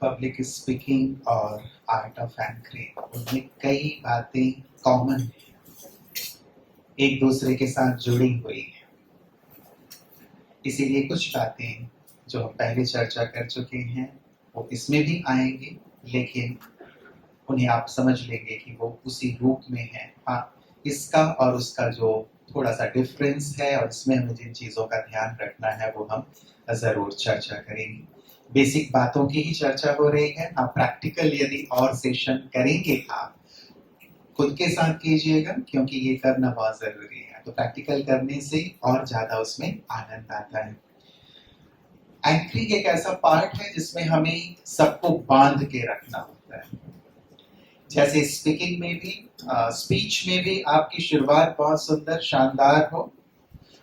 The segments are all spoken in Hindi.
पब्लिक स्पीकिंग और आर्ट ऑफ एंकरिंग, उनमें कई बातें कॉमन हैं, एक दूसरे के साथ जुड़ी हुई है। इसीलिए कुछ बातें जो हम पहले चर्चा कर चुके हैं वो इसमें भी आएंगी, लेकिन उन्हें आप समझ लेंगे कि वो उसी रूप में है। हाँ, इसका और उसका जो थोड़ा सा डिफरेंस है और इसमें हमें जिन चीज़ों का ध्यान रखना है वो हम ज़रूर चर्चा करेंगे। बेसिक बातों की ही चर्चा हो रही है। आप प्रैक्टिकल यदि और सेशन करेंगे आप खुद के साथ कीजिएगा, क्योंकि ये करना बहुत ज़रूरी है। तो प्रैक्टिकल करने से और ज़्यादा उसमें आनंद आता है। एंकरिंग एक ऐसा पार्ट है जिसमें हमें सबको बांध के रखना होता है। जैसे स्पीकिंग में भी, स्पीच में भी आपकी शुरुआत बहुत सुंदर शानदार हो,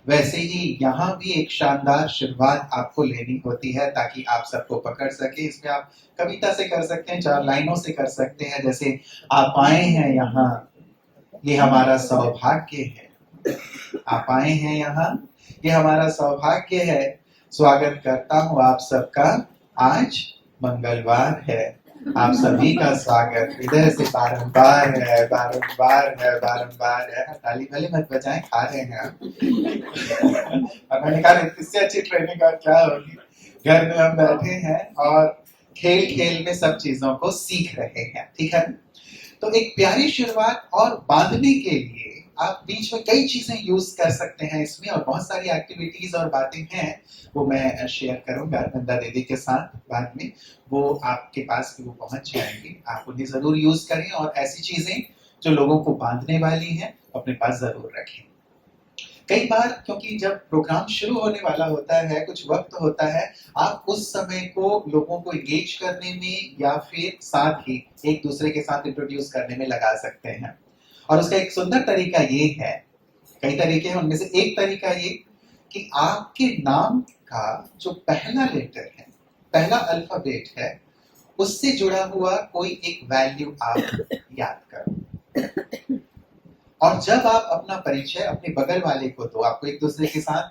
वैसे ही यहाँ भी एक शानदार शुरुआत आपको लेनी होती है ताकि आप सबको पकड़ सके। इसमें आप कविता से कर सकते हैं, 4 लाइनों से कर सकते हैं। जैसे आप आए हैं यहाँ, ये हमारा सौभाग्य है। आप आए हैं यहाँ, ये हमारा सौभाग्य है। स्वागत करता हूँ आप सबका, आज मंगलवार है। आप सभी का स्वागत हृदय से बारंबार है, बारंबार है, बारंबार है। ताली भले मत बजाएं, खा रहे हैं आप। और मैंने कहा इससे अच्छी ट्रेनिंग और क्या होगी। घर में हम बैठे हैं और खेल खेल में सब चीजों को सीख रहे हैं, ठीक है। तो एक प्यारी शुरुआत और बांधने के लिए आप बीच में कई चीजें यूज कर सकते हैं इसमें, और बहुत सारी एक्टिविटीज और बातें हैं वो मैं शेयर करूंगा नंदा दीदी के साथ बाद में। वो आपके पास भी वो पहुंच जाएंगी, आप उन्हें जरूर यूज करें और ऐसी चीजें जो लोगों को बांधने वाली हैं अपने पास जरूर रखें। कई बार क्योंकि जब प्रोग्राम शुरू होने वाला होता है, कुछ वक्त होता है, आप उस समय को लोगों को एंगेज करने में या फिर साथ ही एक दूसरे के साथ इंट्रोड्यूस करने में लगा सकते हैं। और उसका एक सुंदर तरीका ये है, कई तरीके हैं, उनमें से एक तरीका ये कि आपके नाम का जो पहला लेटर है, पहला अल्फाबेट है, उससे जुड़ा हुआ कोई एक वैल्यू आप याद करो। और जब आप अपना परिचय अपने बगल वाले को दो, आपको एक दूसरे के साथ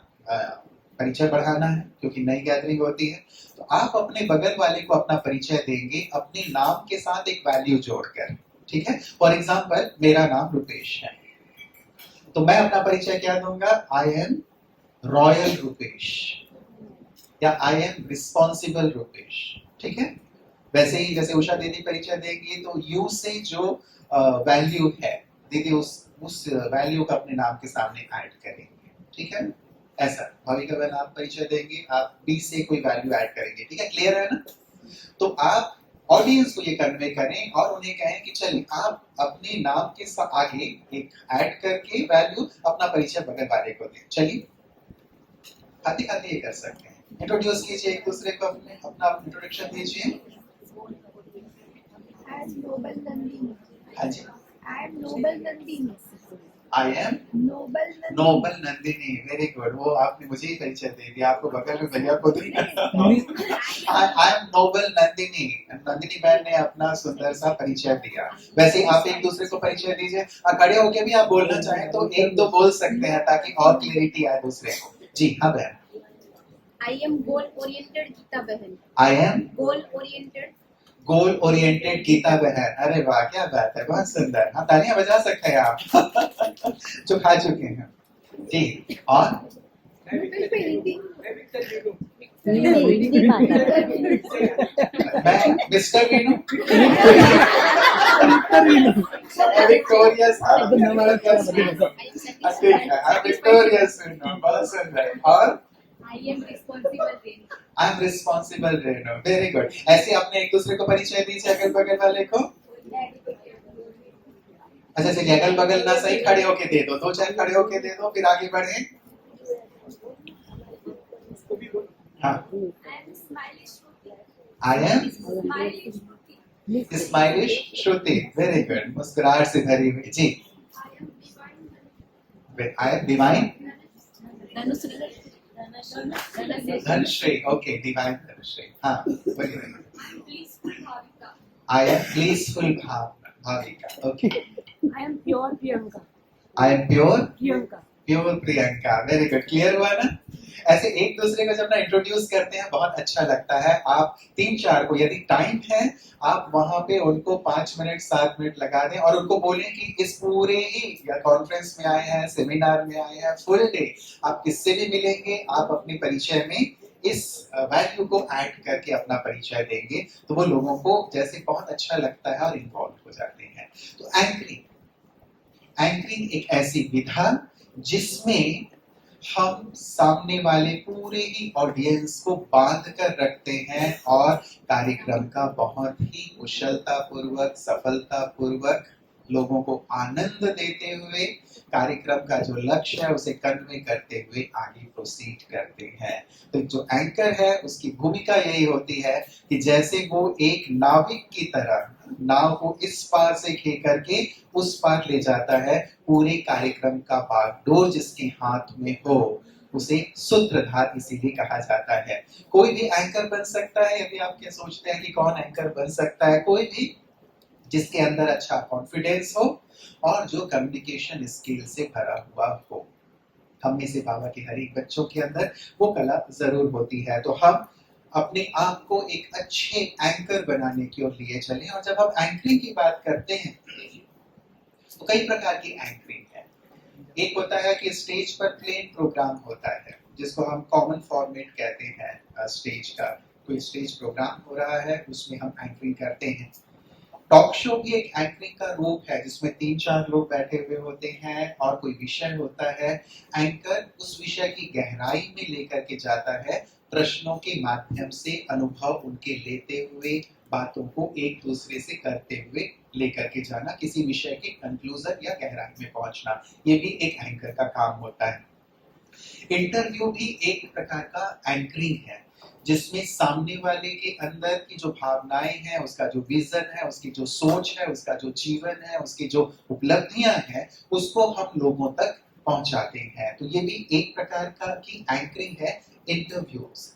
परिचय बढ़ाना है क्योंकि नई गैदरिंग होती है, तो आप अपने बगल वाले को अपना परिचय देंगे अपने नाम के साथ एक वैल्यू जोड़कर, ठीक है। फॉर एग्जाम्पल, मेरा नाम रुपेश है, तो मैं अपना परिचय क्या दूंगा? आई एम रॉयल रुपेश या आई एम रिस्पॉन्सिबल रुपेश, ठीक है। वैसे ही जैसे उषा दीदी परिचय देगी तो यू से जो वैल्यू है, दीदी उस वैल्यू का अपने नाम के सामने ऐड करेंगे, ठीक है। ऐसा भाविका बहन आप परिचय देंगे, आप बी से कोई वैल्यू ऐड करेंगे, ठीक है। क्लियर है ना? तो आप ऑडियंस को ये कन्वे करें और उन्हें कहें कि चलिए आप अपने नाम के आगे एक ऐड करके वैल्यू अपना परिचय बगल वाले को दें। चलिए खाते खाते ये कर सकते हैं। इंट्रोड्यूस कीजिए एक दूसरे को, अपना इंट्रोडक्शन दीजिए। हाँ जी, I am noble Nandini. Very good, वो आपने मुझे ही परिचय दे दिया, आपको बगल में भैया को दिया। I am noble Nandini. Nandini बहन ने अपना सुंदर सा परिचय दिया। वैसे आप एक दूसरे को परिचय दीजिए। खड़े होके भी आप बोलना चाहें तो एक दो बोल सकते हैं ताकि और क्लैरिटी आए दूसरे को। जी हाँ बहन। I am goal oriented Geeta बहन। I am goal oriented Geeta बहन। अरे वाह, क्या बात है, बहुत सुंदर। हाँ, तालियां बजा सकते हैं आप जो खा चुके हैं जी। और मैं मिस्टर वीनू विक्टोरियस। विक्टोरियस बहुत सुंदर। और I am responsible Reno. Very good. ऐसे अपने एक दूसरे को परिचय दीजिए अगल बगल वाले को। अच्छा चलिए, अगल बगल ना सही, खड़े होके दे दो, 2 खड़े होके दे दो, फिर आगे बढ़े। हाँ, I am smilish Shruti. Very good, मुस्कुराहट से भरी हुई। जी, I am divine Dhanashree. Okay, divine Dhanashree. हाँ बोलिए। I am pleaseful Bhavika. Okay, I am pure Priyanka. I am pure Priyanka. Very good, clear हुआ ना? ऐसे एक दूसरे को जब ना इंट्रोड्यूस करते हैं बहुत अच्छा लगता है। आप 3-4 को यदि टाइम है, आप वहां पे उनको 5 मिनट 7 मिनट लगा दें और उनको बोलें कि इस पूरे ही या कॉन्फ्रेंस में आए हैं, सेमिनार में आए हैं, फुल डे आप किससे भी मिलेंगे, आप अपने परिचय में इस वैल्यू को ऐड करके अपना परिचय देंगे, तो वो लोगों को जैसे बहुत अच्छा लगता है और इन्वॉल्व हो जाते हैं। तो एंकरिंग एक ऐसी विधा जिसमें हम सामने वाले पूरे ही ऑडियंस को बांध कर रखते हैं और कार्यक्रम का बहुत ही कुशलता पूर्वक, सफलता पूर्वक लोगों को आनंद देते हुए कार्यक्रम का जो लक्ष्य है उसे कन्वे करते हुए आगे प्रोसीड करते हैं। तो जो एंकर है उसकी भूमिका यही होती है कि जैसे वो एक नाविक की तरह नाव को इस पार से खे करके उस पार ले जाता है, पूरे कार्यक्रम का बागडोर जिसके हाथ में हो उसे सूत्रधार इसीलिए कहा जाता है। कोई भी एंकर बन सकता है। यदि आप क्या सोचते हैं कि कौन एंकर बन सकता है, कोई भी जिसके अंदर अच्छा कॉन्फिडेंस हो और जो कम्युनिकेशन स्किल से भरा हुआ हो। हम में से बाबा के हर एक बच्चों के अंदर वो कला जरूर होती है। तो हम अपने आप को एक अच्छे एंकर बनाने की ओर लिए चलें। और जब हम एंकरिंग की बात करते हैं तो कई प्रकार की एंकरिंग है। एक होता है कि स्टेज पर प्लेन प्रोग्राम होता है जिसको हम कॉमन फॉर्मेट कहते हैं। स्टेज का कोई स्टेज प्रोग्राम हो रहा है उसमें हम एंकरिंग करते हैं। टॉक शो भी एक एंकरिंग का रूप है जिसमें 3-4 लोग बैठे हुए होते हैं और कोई विषय होता है। एंकर उस विषय की गहराई में लेकर के जाता है, प्रश्नों के माध्यम से अनुभव उनके लेते हुए, बातों को एक दूसरे से करते हुए लेकर के जाना, किसी विषय के कंक्लूजन या गहराई में पहुंचना, ये भी एक एंकर का काम होता है। इंटरव्यू भी एक प्रकार का एंकरिंग है जिसमें सामने वाले के अंदर की जो भावनाएं हैं, उसका जो विजन है, उसकी जो सोच है, उसका जो जीवन है, उसकी जो उपलब्धियां हैं, उसको हम लोगों तक पहुंचाते हैं। तो ये भी एक प्रकार का की एंकरिंग है। इंटरव्यूज,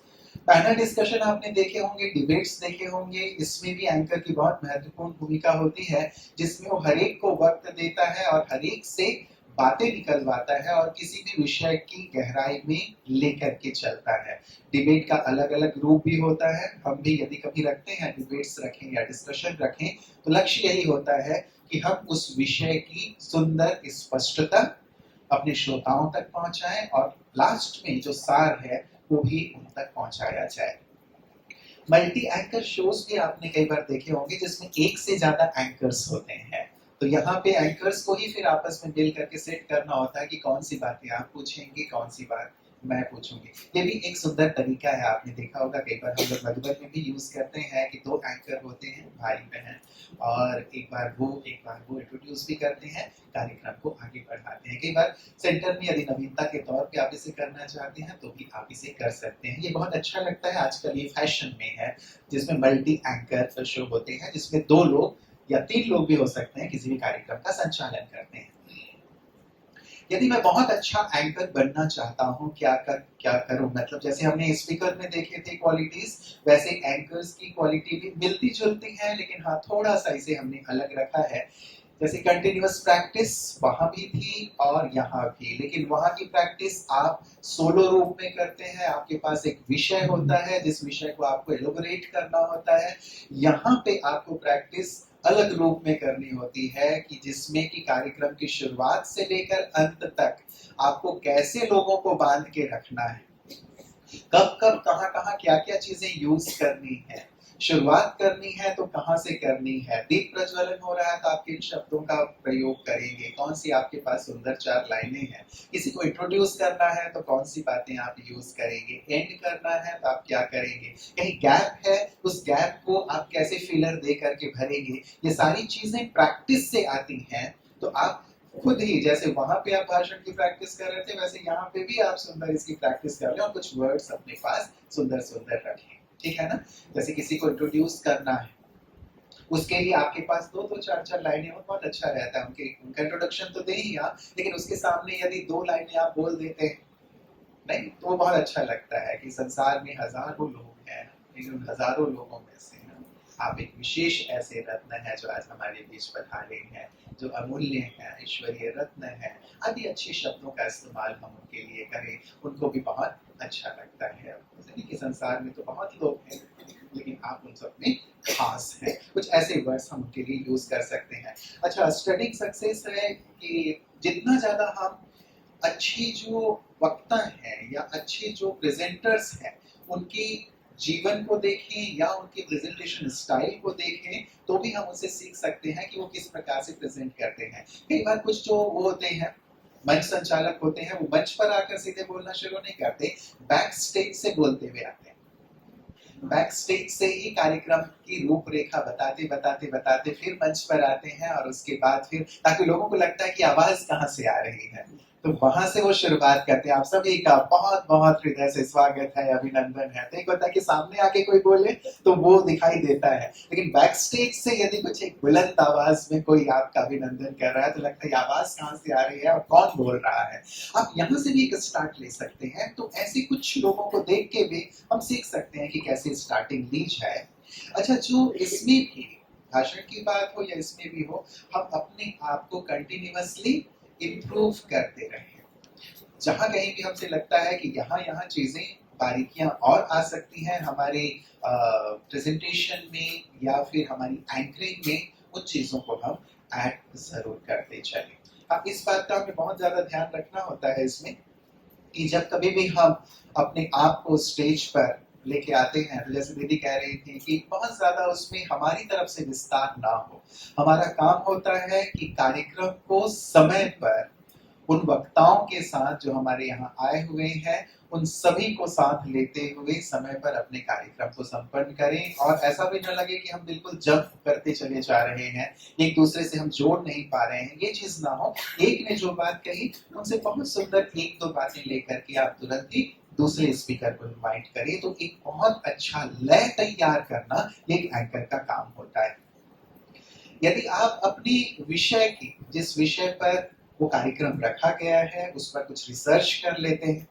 पैनल डिस्कशन आपने देखे होंगे, डिबेट्स देखे होंगे, इसमें भी एंकर की बहुत महत्वपूर्ण भूमिका होती है जिसमें वो हर एक को वक्त देता है और हर एक से बातें निकलवाता है और किसी भी विषय की गहराई में लेकर के चलता है। डिबेट का अलग अलग रूप भी होता है। हम भी यदि कभी रखते हैं, डिबेट्स रखें या डिस्कशन रखें, तो लक्ष्य यही होता है कि हम उस विषय की सुंदर स्पष्टता अपने श्रोताओं तक पहुंचाएं और लास्ट में जो सार है वो भी उन तक पहुंचाया जाए। मल्टी एंकर शोज भी आपने कई बार देखे होंगे जिसमें एक से ज्यादा एंकर्स होते हैं। तो यहाँ पे एंकर्स को ही फिर आपस में मिल करके सेट करना होता है कि कौन सी बातें आप पूछेंगे, कौन सी बात मैं पूछूंगी। ये भी एक सुंदर तरीका है। आपने देखा होगा कई बार हम लोग मधुबन में भी यूज करते हैं कि 2 एंकर होते हैं भाई बहन, और एक बार वो इंट्रोड्यूस भी करते हैं, कार्यक्रम को आगे बढ़ाते हैं। कई बार सेंटर में यदि नवीनता के तौर पे आप इसे करना चाहते हैं तो भी आप इसे कर सकते हैं। ये बहुत अच्छा लगता है, आजकल ये फैशन में है जिसमें मल्टी एंकर शो होते हैं जिसमें 2 लोग या 3 लोग भी हो सकते हैं किसी भी कार्यक्रम का संचालन करते हैं। यदि मैं बहुत अच्छा एंकर बनना चाहता हूँ, क्या करूं? मतलब जैसे हमने स्पीकर में देखे थे क्वालिटीज, वैसे एंकर्स की क्वालिटी भी मिलती जुलती है, लेकिन हाँ थोड़ा सा इसे हमने अलग रखा है। जैसे कंटिन्यूअस प्रैक्टिस वहां भी थी और यहाँ भी, लेकिन वहां की प्रैक्टिस आप सोलो रूप में करते हैं, आपके पास एक विषय होता है जिस विषय को आपको एलोबरेट करना होता है। यहाँ पे आपको प्रैक्टिस अलग रूप में करनी होती है कि जिसमें कि कार्यक्रम की शुरुआत से लेकर अंत तक आपको कैसे लोगों को बांध के रखना है, कब कब कहाँ कहाँ क्या क्या चीजें यूज करनी है, शुरुआत करनी है तो कहाँ से करनी है, दीप प्रज्वलन हो रहा है तो आप किन शब्दों का प्रयोग करेंगे, कौन सी आपके पास सुंदर 4 लाइनें हैं, किसी को इंट्रोड्यूस करना है तो कौन सी बातें आप यूज करेंगे, एंड करना है तो आप क्या करेंगे, कहीं गैप है उस गैप को आप कैसे फिलर दे करके भरेंगे। ये सारी चीजें प्रैक्टिस से आती हैं। तो आप खुद ही जैसे वहां पे आप भाषण की प्रैक्टिस कर रहे थे, वैसे यहाँ पे भी आप सुंदर इसकी प्रैक्टिस कर लें और कुछ वर्ड्स अपने पास सुंदर सुंदर रखें। ठीक है ना? जैसे किसी को इंट्रोड्यूस करना है, उसके लिए आपके पास 2-2 4-4 लाइनें हो, बहुत अच्छा रहता है। उनका इंट्रोडक्शन तो दे ही आप, लेकिन उसके सामने यदि 2 लाइनें आप बोल देते हैं नहीं तो वो बहुत अच्छा लगता है कि संसार में हजारों लोग हैं, लेकिन उन हजारों लोगों में से आप एक विशेष ऐसे रत्न है जो आज हमारे बीच पधारे हैं, जो अमूल्य है, ईश्वरीय रत्न है। आदि अच्छे शब्दों का इस्तेमाल हम उनके लिए करें, उनको भी बहुत अच्छा लगता है। यानी कि संसार में तो बहुत लोग हैं, लेकिन आप उन सब में खास हैं। कुछ ऐसे वर्ड्स हम उनके लिए यूज कर सकते हैं। अच्छा, स्टडी सक्सेस है कि जितना ज़्यादा हम अच्छी जो वक्ता हैं या अच्छे जो प्रेजेंटर्स हैं उनकी जीवन को देखें या उनके प्रेजेंटेशन स्टाइल को देखें तो भी हम उनसे सीख सकते हैं कि वो किस प्रकार से प्रेजेंट करते हैं। कई बार कुछ जो वो होते हैं मंच संचालक होते हैं, वो मंच पर आकर सीधे बोलना शुरू नहीं करते, बैक स्टेज से बोलते हुए आते हैं। बैक स्टेज से ही कार्यक्रम की रूपरेखा बताते बताते बताते फिर मंच पर आते हैं, और उसके बाद फिर ताकि लोगों को लगता है कि आवाज कहाँ से आ रही है, तो वहां से वो शुरुआत करते हैं। आप सभी का बहुत बहुत हृदय से स्वागत है, अभिनंदन है। तो एक होता है कि सामने आके कोई बोले तो वो दिखाई देता है, लेकिन बैक स्टेज से यदि कुछ एक बुलंद आवाज में कोई आपका अभिनंदन कर रहा है तो लगता है आवाज कहाँ से आ रही है और कौन बोल रहा है। आप यहाँ से भी एक स्टार्ट ले सकते हैं। तो ऐसे कुछ लोगों को देख के भी हम सीख सकते हैं कि कैसे स्टार्टिंग ली जाए। अच्छा, जो इसमें भी भाषण की बात हो या इसमें भी हो, हम अपने आप को कंटिन्यूअसली इम्प्रूव करते रहें। जहाँ कहीं भी हमसे लगता है कि यहाँ चीजें बारीकियां और आ सकती हैं हमारे प्रेजेंटेशन में या फिर हमारी एंकरिंग में, उन चीजों को हम ऐड जरूर करते चलें। अब इस बात का हमें बहुत ज्यादा ध्यान रखना होता है इसमें कि जब कभी भी हम अपने आप को स्टेज पर लेके आते हैं, तो जैसे दीदी कह रही थी कि बहुत ज्यादा उसमें हमारी तरफ से विस्तार ना हो। हमारा काम होता है कि कार्यक्रम को समय पर उन वक्ताओं के साथ जो हमारे यहाँ आए हुए हैं उन सभी को साथ लेते हुए समय पर अपने कार्यक्रम को संपन्न करें, और ऐसा भी न लगे कि हम बिल्कुल जंप करते चले जा रहे हैं, एक दूसरे से हम जोड़ नहीं पा रहे हैं, ये चीज ना हो। एक ने जो बात कही उनसे बहुत सुंदर एक दो बातें लेकर के आप तुरंत ही दूसरे स्पीकर को इनवाइट करें। तो एक बहुत अच्छा लय तैयार करना एक एंकर का काम होता है। यदि आप अपनी विषय की, जिस विषय पर वो कार्यक्रम रखा गया है, उस पर कुछ रिसर्च कर लेते हैं,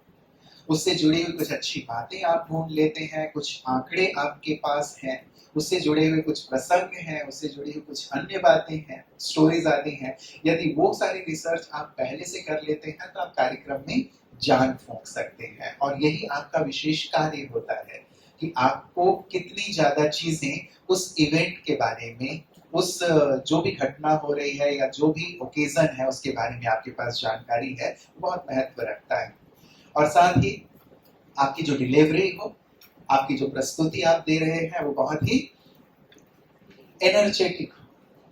उससे जुड़ी हुई कुछ अच्छी बातें आप ढूंढ लेते हैं, कुछ आंकड़े आपके पास हैं, उससे जुड़े हुए कुछ प्रसंग हैं, उससे जुड़ी हुई कुछ अन्य बातें हैं, स्टोरीज आती हैं, यदि वो सारी रिसर्च आप पहले से कर लेते हैं तो आप कार्यक्रम में जान फूंक सकते हैं। और यही आपका विशेष कार्य होता है कि आपको कितनी ज्यादा चीजें उस इवेंट के बारे में, उस जो भी घटना हो रही है या जो भी ओकेजन है उसके बारे में आपके पास जानकारी है, बहुत महत्व रखता है। और साथ ही आपकी जो डिलीवरी हो, आपकी जो प्रस्तुति आप दे रहे हैं वो बहुत ही एनर्जेटिक हो,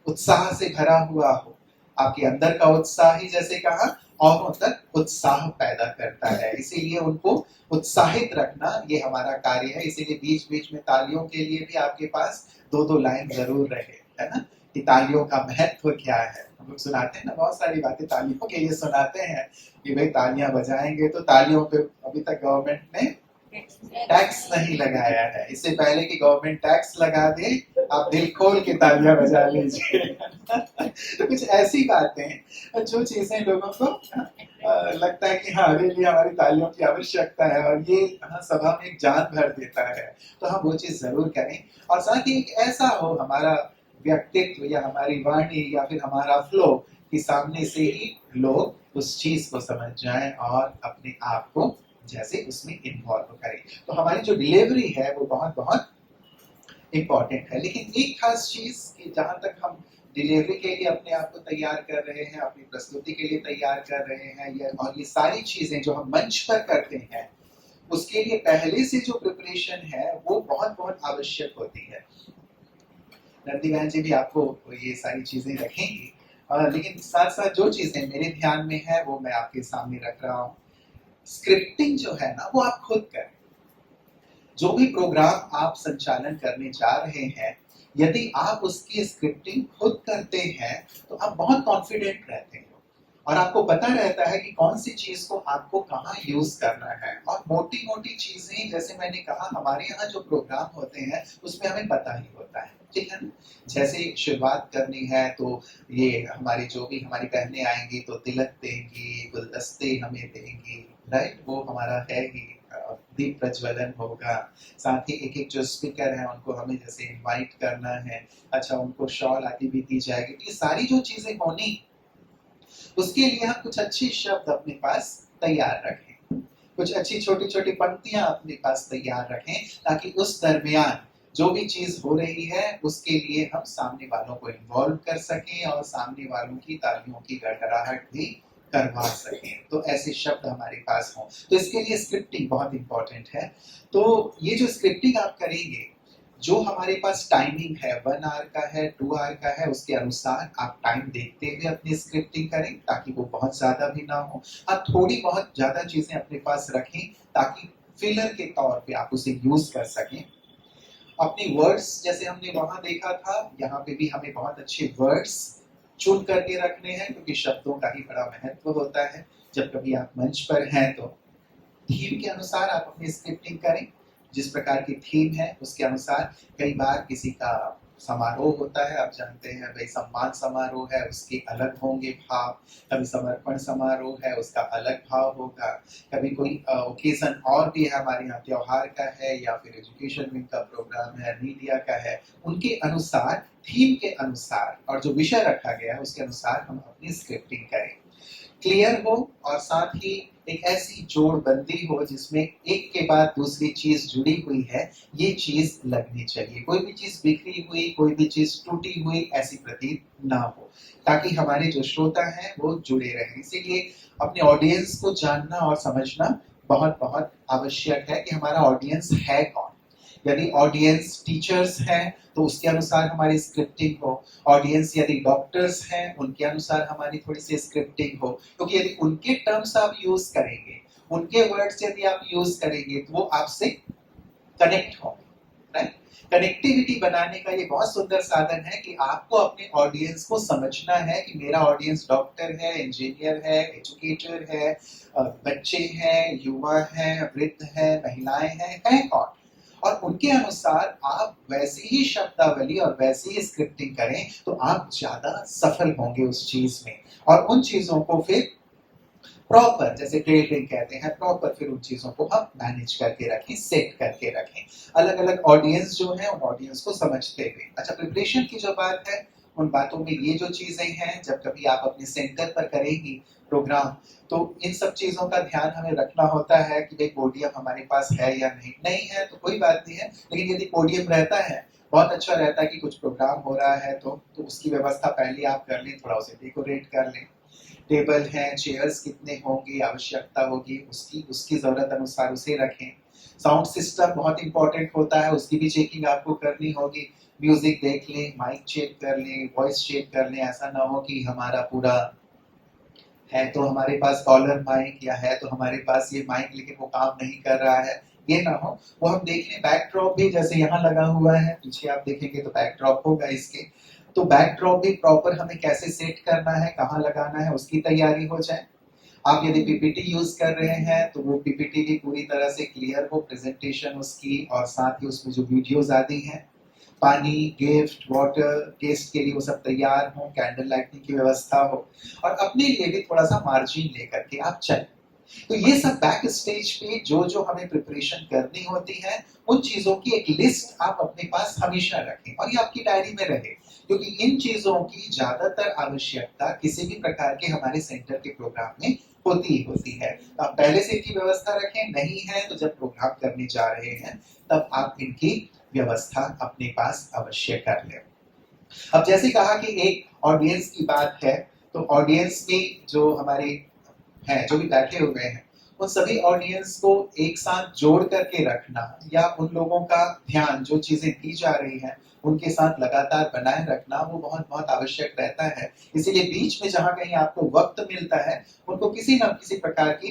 उत्साह से भरा हुआ हो। आपके अंदर का उत्साह ही, जैसे कहा, औरों तक उत्साह पैदा करता है, इसीलिए उनको उत्साहित रखना ये हमारा कार्य है। इसीलिए बीच बीच में तालियों के लिए भी आपके पास दो दो लाइन जरूर रहे, है ना, कि तालियों का महत्व क्या है। हम लोग सुनाते हैं ना, बहुत सारी बातें तालियों के लिए सुनाते हैं कि भाई तालियां बजाएंगे तो तालियों पे अभी तक गवर्नमेंट ने टैक्स नहीं लगाया है। इससे पहले कि गवर्नमेंट टैक्स लगा दे, आप दिल खोल के तालियां बजा लीजिए। तो कुछ ऐसी बातें जो चीजें लोगों को लगता है कि हाँ, अभी लिए हमारी तालियों की आवश्यकता है और ये सभा में एक जान भर देता है, तो हम वो चीज जरूर करें। और साथ ही एक ऐसा हो हमारा व्यक्तित्व या हमारी वाणी या फिर हमारा फ्लो कि सामने से ही लोग उस चीज को समझ जाएं और अपने आप को जैसे उसमें इन्वॉल्व करें। तो हमारी जो डिलीवरी है वो बहुत बहुत इम्पोर्टेंट है। लेकिन एक खास चीज कि जहां तक हम डिलीवरी के लिए अपने आप को तैयार कर रहे हैं, अपनी प्रस्तुति के लिए तैयार कर रहे हैं, और ये सारी चीजें जो हम मंच पर करते हैं, उसके लिए पहले से जो प्रिपरेशन है वो बहुत बहुत आवश्यक होती है। नंदी बहन जी भी आपको ये सारी चीजें रखेंगी, लेकिन साथ साथ जो चीजें मेरे ध्यान में है वो मैं आपके सामने रख रहा हूँ। स्क्रिप्टिंग जो है ना वो आप खुद करें। जो भी प्रोग्राम आप संचालन करने जा रहे हैं, यदि आप उसकी स्क्रिप्टिंग खुद करते हैं तो आप बहुत कॉन्फिडेंट रहते हैं और आपको पता रहता है कि कौन सी चीज को आपको कहाँ यूज करना है। और मोटी मोटी चीजें, जैसे मैंने कहा, हमारे यहाँ जो प्रोग्राम होते हैं उसमें हमें पता ही होता है, ठीक है ना। जैसे शुरुआत करनी है तो ये हमारी जो भी हमारी बहनें आएंगी तो तिलक देंगी, गुलदस्ते हमें देंगी, राइट, वो हमारा है ही। दीप प्रज्वलन होगा, साथ ही एक एक जो स्पीकर है उनको हमें जैसे इनवाइट करना है, अच्छा उनको शॉल आदि भी दी जाएगी। ये सारी जो चीजें होनी, उसके लिए हम कुछ अच्छे शब्द अपने पास तैयार रखें। कुछ अच्छी छोटी छोटी पंक्तियां अपने पास तैयार रखें, ताकि उस दरमियान जो भी चीज हो रही है उसके लिए हम सामने वालों को इन्वॉल्व कर सकें और सामने वालों की तालियों की गड़गड़ाहट भी करवा सकें। तो ऐसे शब्द हमारे पास हों, तो इसके लिए स्क्रिप्टिंग बहुत इंपॉर्टेंट है। तो ये जो स्क्रिप्टिंग आप करेंगे, जो हमारे पास टाइमिंग है 1 आवर का है, 2 आवर का है, उसके अनुसार आप टाइम देखते हुए अपनी स्क्रिप्टिंग करें, ताकि वो बहुत ज्यादा भी ना हो। आप थोड़ी बहुत ज्यादा चीजें अपने पास रखें, ताकि फिलर के तौर पे आप उसे यूज कर सकें। अपने वर्ड्स जैसे हमने वहां देखा था, यहाँ पे भी हमें बहुत अच्छे वर्ड्स चुन करके रखने हैं, क्योंकि शब्दों का ही बड़ा महत्व होता है। जब कभी आप मंच पर हैं तो थीम के अनुसार आप अपनी स्क्रिप्टिंग करें। जिस प्रकार की थीम है उसके अनुसार, कई बार किसी का समारोह होता है, आप जानते हैं भाई सम्मान समारोह है, उसके अलग होंगे भाव। कभी समर्पण समारोह है, उसका अलग भाव होगा। कभी कोई ओकेजन और भी है, हमारे यहाँ त्योहार का है या फिर एजुकेशन विंग का प्रोग्राम है, मीडिया का है, उनके अनुसार, थीम के अनुसार और जो विषय रखा गया है उसके अनुसार हम अपनी स्क्रिप्टिंग करें। क्लियर हो और साथ ही एक ऐसी जोड़बंदी हो जिसमें एक के बाद दूसरी चीज जुड़ी हुई है, ये चीज लगनी चाहिए। कोई भी चीज बिखरी हुई, कोई भी चीज टूटी हुई ऐसी प्रतीत ना हो, ताकि हमारे जो श्रोता हैं वो जुड़े रहें। इसीलिए अपने ऑडियंस को जानना और समझना बहुत बहुत आवश्यक है कि हमारा ऑडियंस है कौन। यदि ऑडियंस टीचर्स हैं तो उसके अनुसार हमारी स्क्रिप्टिंग हो। ऑडियंस यदि डॉक्टर्स हैं, उनके अनुसार हमारी थोड़ी सी स्क्रिप्टिंग हो, क्योंकि यदि उनके टर्म्स आप यूज करेंगे, उनके वर्ड्स यदि आप यूज करेंगे, तो वो आपसे कनेक्ट होंगे। राइट? कनेक्टिविटी बनाने का ये बहुत सुंदर साधन है कि आपको अपने ऑडियंस को समझना है कि मेरा ऑडियंस डॉक्टर है, इंजीनियर है, एजुकेटर है, बच्चे हैं, युवा हैं, वृद्ध हैं, महिलाएं हैं, है कौन। और उनके अनुसार आप वैसी ही शब्दावली और वैसी ही स्क्रिप्टिंग करें, तो आप ज्यादा सफल होंगे उस चीज में। और उन चीजों को फिर प्रॉपर, जैसे ट्रेडिंग कहते हैं, प्रॉपर फिर उन चीजों को हम मैनेज करके रखें, सेट करके रखें, अलग अलग ऑडियंस जो है उन ऑडियंस को समझते हुए। अच्छा, प्रिपरेशन की जो बात है, उन बातों में ये जो चीजें हैं, जब कभी आप अपने सेंटर पर करेंगी प्रोग्राम, तो इन सब चीजों का ध्यान हमें रखना होता है कि भाई पोडियम हमारे पास है या नहीं। नहीं है तो कोई बात नहीं है, लेकिन यदि पोडियम रहता है, बहुत अच्छा रहता है कि कुछ प्रोग्राम हो रहा है तो उसकी व्यवस्था पहले आप कर लें, थोड़ा उसे डेकोरेट कर लें। टेबल है, चेयर्स कितने होंगे, आवश्यकता होगी उसकी उसकी जरूरत अनुसार उसे रखें। साउंड सिस्टम बहुत इंपॉर्टेंट होता है, उसकी भी चेकिंग आपको करनी होगी। म्यूजिक देख लें, माइक चेक कर लें, वॉइस चेक कर लें। ऐसा ना हो कि हमारा पूरा है तो हमारे पास कॉलर माइक, या है तो हमारे पास ये माइक लेकिन वो काम नहीं कर रहा है, ये ना हो। वो हम देख लें। बैकड्रॉप भी जैसे यहाँ लगा हुआ है, पीछे आप देखेंगे तो बैकड्रॉप होगा इसके, तो बैकड्रॉप भी प्रॉपर हमें कैसे सेट करना है, कहाँ लगाना है, उसकी तैयारी हो जाए। आप यदि पीपीटी यूज कर रहे हैं तो वो पीपीटी भी पूरी तरह से क्लियर हो, प्रेजेंटेशन उसकी, और साथ ही उसमें जो वीडियोस आती हैं, पानी, गिफ्ट, वाटर, टेस्ट के लिए वो सब तैयार हो, कैंडल लाइटिंग की व्यवस्था हो, और अपने लिए भी थोड़ा सा मार्जिन लेकर के आप चलें। तो ये सब बैक स्टेज पे जो जो हमें प्रिपरेशन करनी होती है, उन चीजों की एक लिस्ट आप अपने पास हमेशा रखें, और ये आपकी डायरी में रहे, क्योंकि इन चीजों की ज्यादातर आवश्यकता किसी भी प्रकार के हमारे सेंटर के प्रोग्राम में होती है। तो आप पहले से इनकी व्यवस्था रखें, नहीं है तो जब प्रोग्राम करने जा रहे हैं तब आप इनकी व्यवस्था अपने पास अवश्य कर लें। अब जैसे कहा कि एक ऑडियंस की बात है, तो ऑडियंस में जो हमारे हैं, जो भी बैठे हुए हैं, उन सभी ऑडियंस को एक साथ जोड़ करके रखना, या उन लोगों का ध्यान जो चीजें दी जा रही हैं उनके साथ लगातार बनाए रखना, वो बहुत बहुत आवश्यक रहता है। इसीलिए बीच में जहां कहीं आपको वक्त मिलता है, उनको किसी न किसी प्रकार की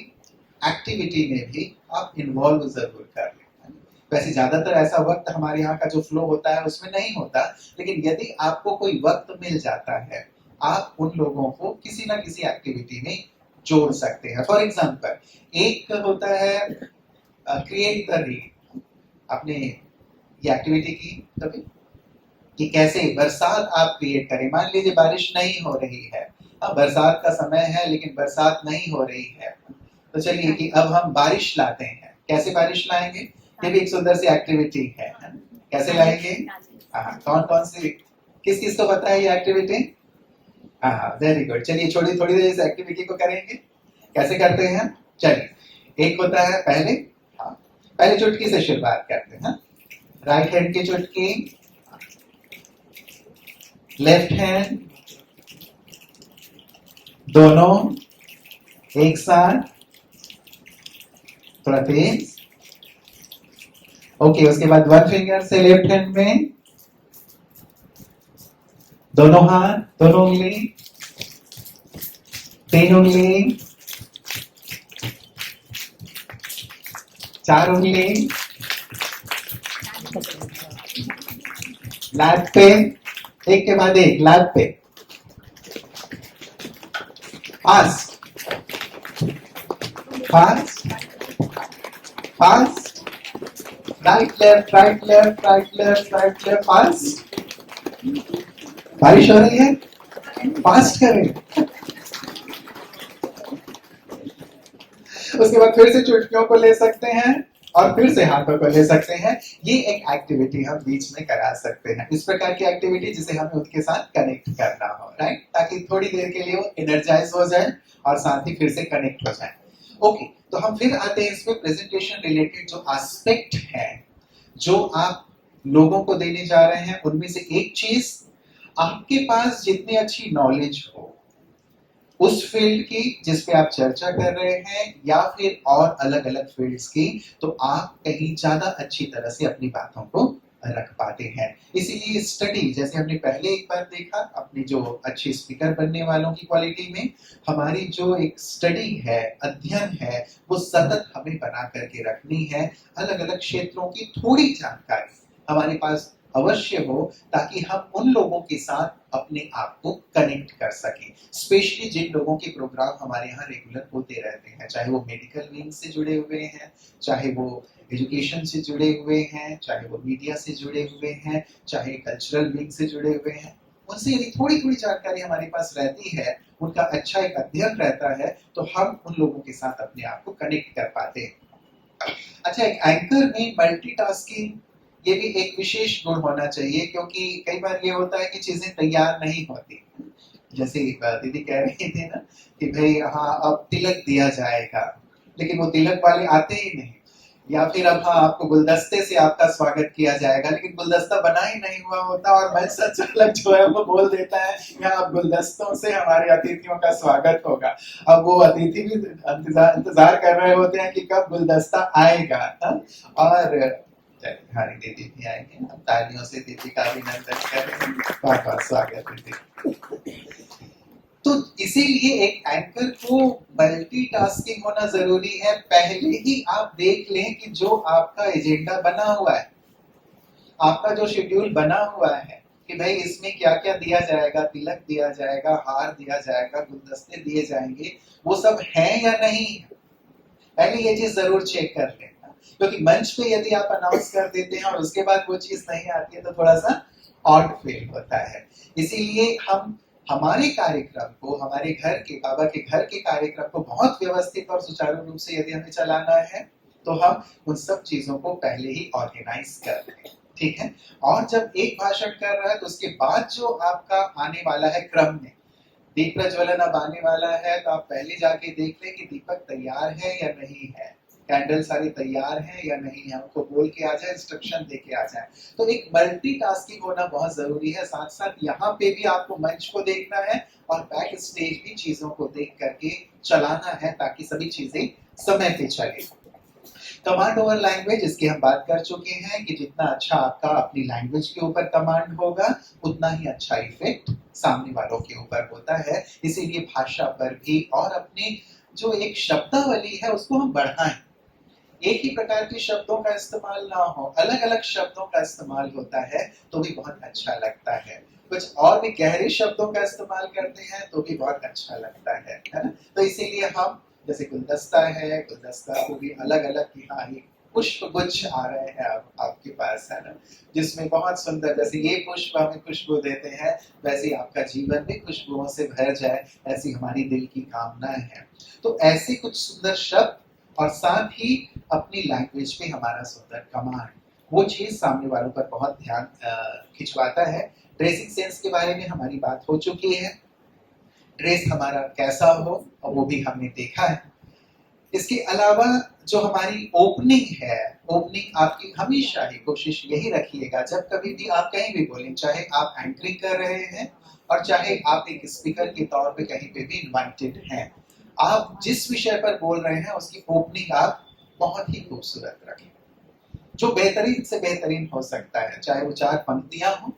एक्टिविटी में भी आप इन्वॉल्व जरूर कर लें। वैसे ज्यादातर ऐसा वक्त हमारे यहाँ का जो फ्लो होता है उसमें नहीं होता, लेकिन यदि आपको कोई वक्त मिल जाता है, आप उन लोगों को किसी ना किसी एक्टिविटी में जोड़ सकते हैं। फॉर एग्जाम्पल, एक होता है क्रिएट द रीड। आपने ये एक्टिविटी की कभी, कि कैसे बरसात आप क्रिएट करें। मान लीजिए बारिश नहीं हो रही है, अब बरसात का समय है लेकिन बरसात नहीं हो रही है, तो चलिए कि अब हम बारिश लाते हैं। कैसे बारिश लाएंगे, ये भी एक सुंदर सी एक्टिविटी है। कैसे लाएंगे? हाँ, कौन कौन सी, किस किस को पता है ये एक्टिविटी? हाँ, वेरी गुड। चलिए थोड़ी थोड़ी देर इस एक्टिविटी को करेंगे। कैसे करते हैं? चलिए, एक होता है पहले, हाँ, पहले चुटकी से शुरुआत करते हैं। राइट हैंड की चुटकी, लेफ्ट हैंड, दोनों एक साथ, थोड़ा तेज। ओके, उसके बाद वन फिंगर से लेफ्ट हैंड में, दोनों हाथ, दोनों उंगली, तीन उंगली, चार उंगली, लैप पे, एक के बाद एक लैप पे, fast fast fast, right left right left right left right left, fast. बारिश हो रही है, फास्ट करें। उसके बाद फिर से चुटकियों को ले सकते हैं और फिर से हाथों को ले सकते हैं। ये एक एक्टिविटी हम बीच में करा सकते हैं, इस प्रकार की एक्टिविटी जिसे हमें उनके साथ कनेक्ट करना हो, राइट, ताकि थोड़ी देर के लिए वो एनर्जाइज हो जाए और साथ ही फिर से कनेक्ट हो जाए। ओके, तो हम फिर आते हैं इसमें प्रेजेंटेशन रिलेटेड जो एस्पेक्ट है जो आप लोगों को देने जा रहे हैं, उनमें से एक चीज, आपके पास जितनी अच्छी नॉलेज हो उस फील्ड की जिस पे आप चर्चा कर रहे हैं या फिर और अलग अलग फील्ड्स की, तो आप कहीं ज्यादा अच्छी तरह से अपनी बातों को रख पाते हैं। इसीलिए स्टडी, जैसे हमने पहले एक बार देखा अपने जो अच्छे स्पीकर बनने वालों की क्वालिटी में, हमारी जो एक स्टडी है, अध्ययन है, वो सतत हमें बना करके रखनी है। अलग अलग क्षेत्रों की थोड़ी जानकारी हमारे पास अवश्य हो, ताकि हम उन लोगों के साथ अपने आप को कनेक्ट कर सकें। स्पेशली जिन लोगों के प्रोग्राम हमारे यहाँ रेगुलर होते रहते हैं, चाहे वो मेडिकल विंग से जुड़े हुए हैं, चाहे वो एजुकेशन से जुड़े हुए हैं, चाहे वो मीडिया से जुड़े हुए हैं, चाहे कल्चरल विंग से जुड़े हुए हैं, उनसे यदि थोड़ी थोड़ी जानकारी हमारे पास रहती है, उनका अच्छा एक अध्ययन रहता है, तो हम उन लोगों के साथ अपने आप को कनेक्ट कर पाते हैं। अच्छा, एक एंकर में मल्टीटास्किंग ये भी एक विशेष गुण होना चाहिए, क्योंकि कई बार ये होता है कि चीजें तैयार नहीं होती। जैसे दीदी कह रही थी ना कि भाई हाँ अब तिलक दिया जाएगा, लेकिन वो तिलक वाले आते ही नहीं, या फिर अब हाँ आपको गुलदस्ते से आपका स्वागत किया जाएगा, लेकिन गुलदस्ता बना ही नहीं हुआ होता और मंच संचालक जो है वो बोल देता है यहाँ गुलदस्तों से हमारे अतिथियों का स्वागत होगा। अब वो अतिथि भी इंतजार कर रहे होते हैं कि कब गुलदस्ता आएगा। और हमारी दीदी भी आएंगे, हम तालियों से दीदी का अभिनंदन करें। बहुत बहुत स्वागत दीदी। तो इसीलिए एक एंकर को मल्टीटास्किंग होना जरूरी है। पहले ही आप देख लें कि जो आपका एजेंडा बना हुआ है, आपका जो शेड्यूल बना हुआ है कि भाई इसमें क्या क्या दिया जाएगा, तिलक दिया जाएगा, हार दिया जाएगा, गुलदस्ते दिए जाएंगे, वो सब है या नहीं। पहले ये चीज जरूर चेक कर लें, क्योंकि मंच पे यदि आप अनाउंस कर देते हैं और उसके बाद वो चीज नहीं आती है तो थोड़ा सा ऑड फील होता है। इसीलिए हम हमारे कार्यक्रम को, हमारे घर के, बाबा के घर के कार्यक्रम को बहुत व्यवस्थित और सुचारू रूप से यदि हमें चलाना है, तो हम उन सब चीजों को पहले ही ऑर्गेनाइज कर लें, ठीक है। और जब एक भाषण कर रहा है तो उसके बाद जो आपका आने वाला है क्रम में, दीप प्रज्वलन अब आने वाला है, तो आप पहले जाके देख लें कि दीपक तैयार है या नहीं है, कैंडल सारी तैयार है या नहीं है, उनको बोल के आ जाए, इंस्ट्रक्शन दे के आ जाए। तो एक मल्टीटास्किंग होना बहुत जरूरी है। साथ साथ यहाँ पे भी आपको मंच को देखना है और बैक स्टेज भी चीजों को देख करके चलाना है, ताकि सभी चीजें समय पे चले। कमांड ओवर लैंग्वेज, इसकी हम बात कर चुके हैं कि जितना अच्छा आपका अपनी लैंग्वेज के ऊपर कमांड होगा, उतना ही अच्छा इफेक्ट सामने वालों के ऊपर होता है। इसीलिए भाषा पर भी और अपने जो एक शब्दावली है उसको हम बढ़ाएं। एक ही प्रकार के शब्दों का इस्तेमाल ना हो, अलग अलग शब्दों का इस्तेमाल होता है तो भी बहुत अच्छा लगता है। कुछ और भी गहरे शब्दों का इस्तेमाल करते हैं तो भी बहुत अच्छा लगता है ना। तो इसीलिए हम, जैसे गुलदस्ता है, गुलदस्ता को भी अलग अलग की, हाँ ये पुष्प गुच्छ आ रहे हैं अब आपके पास, है ना, जिसमें बहुत सुंदर, जैसे ये पुष्प हमें खुशबू देते हैं, वैसे ही आपका जीवन भी खुशबुओं से भर जाए, ऐसी हमारी दिल की कामनाएं हैं। तो ऐसे कुछ सुंदर शब्द और साथ ही अपनी लैंग्वेज पे हमारा सुंदर कमांड, वो चीज सामने वालों पर बहुत ध्यान खिंचवाता है। ड्रेसिंग सेंस के बारे में हमारी बात हो चुकी है, ड्रेस हमारा कैसा हो और वो भी हमने देखा है। इसके अलावा जो हमारी ओपनिंग है, ओपनिंग आपकी हमेशा ही कोशिश यही रखिएगा, जब कभी भी आप कहीं भी बोलें, चाहे आप एंकरिंग कर रहे हैं और चाहे आप एक स्पीकर के तौर पे कहीं पे भी इनवाइटेड हैं, आप जिस विषय पर बोल रहे हैं उसकी ओपनिंग आप बहुत ही खूबसूरत रखें, जो बेहतरीन से बेहतरीन हो सकता है, चाहे वो 4 पंक्तियां हो,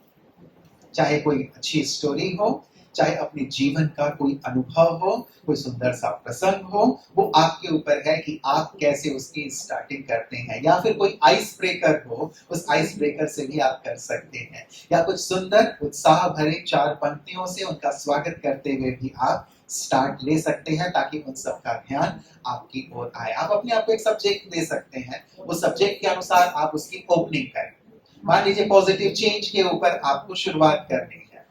चाहे कोई अच्छी स्टोरी हो, चाहे अपने जीवन का कोई अनुभव हो, कोई सुंदर सा प्रसंग हो, वो आपके ऊपर है कि आप कैसे उसकी स्टार्टिंग करते हैं। या फिर कोई आइस ब्रेकर हो, उस आइस ब्रेकर से भी आप कर सकते हैं, या कुछ सुंदर उत्साह भरे 4 पंक्तियों से उनका स्वागत करते हुए भी आप स्टार्ट ले सकते हैं, ताकि उन सबका ध्यान आपकी ओर आए। आप अपने आप को एक सब्जेक्ट दे सकते हैं, उस सब्जेक्ट के अनुसार आप उसकी ओपनिंग करें। मान लीजिए पॉजिटिव चेंज के ऊपर आपको शुरुआत करनी है,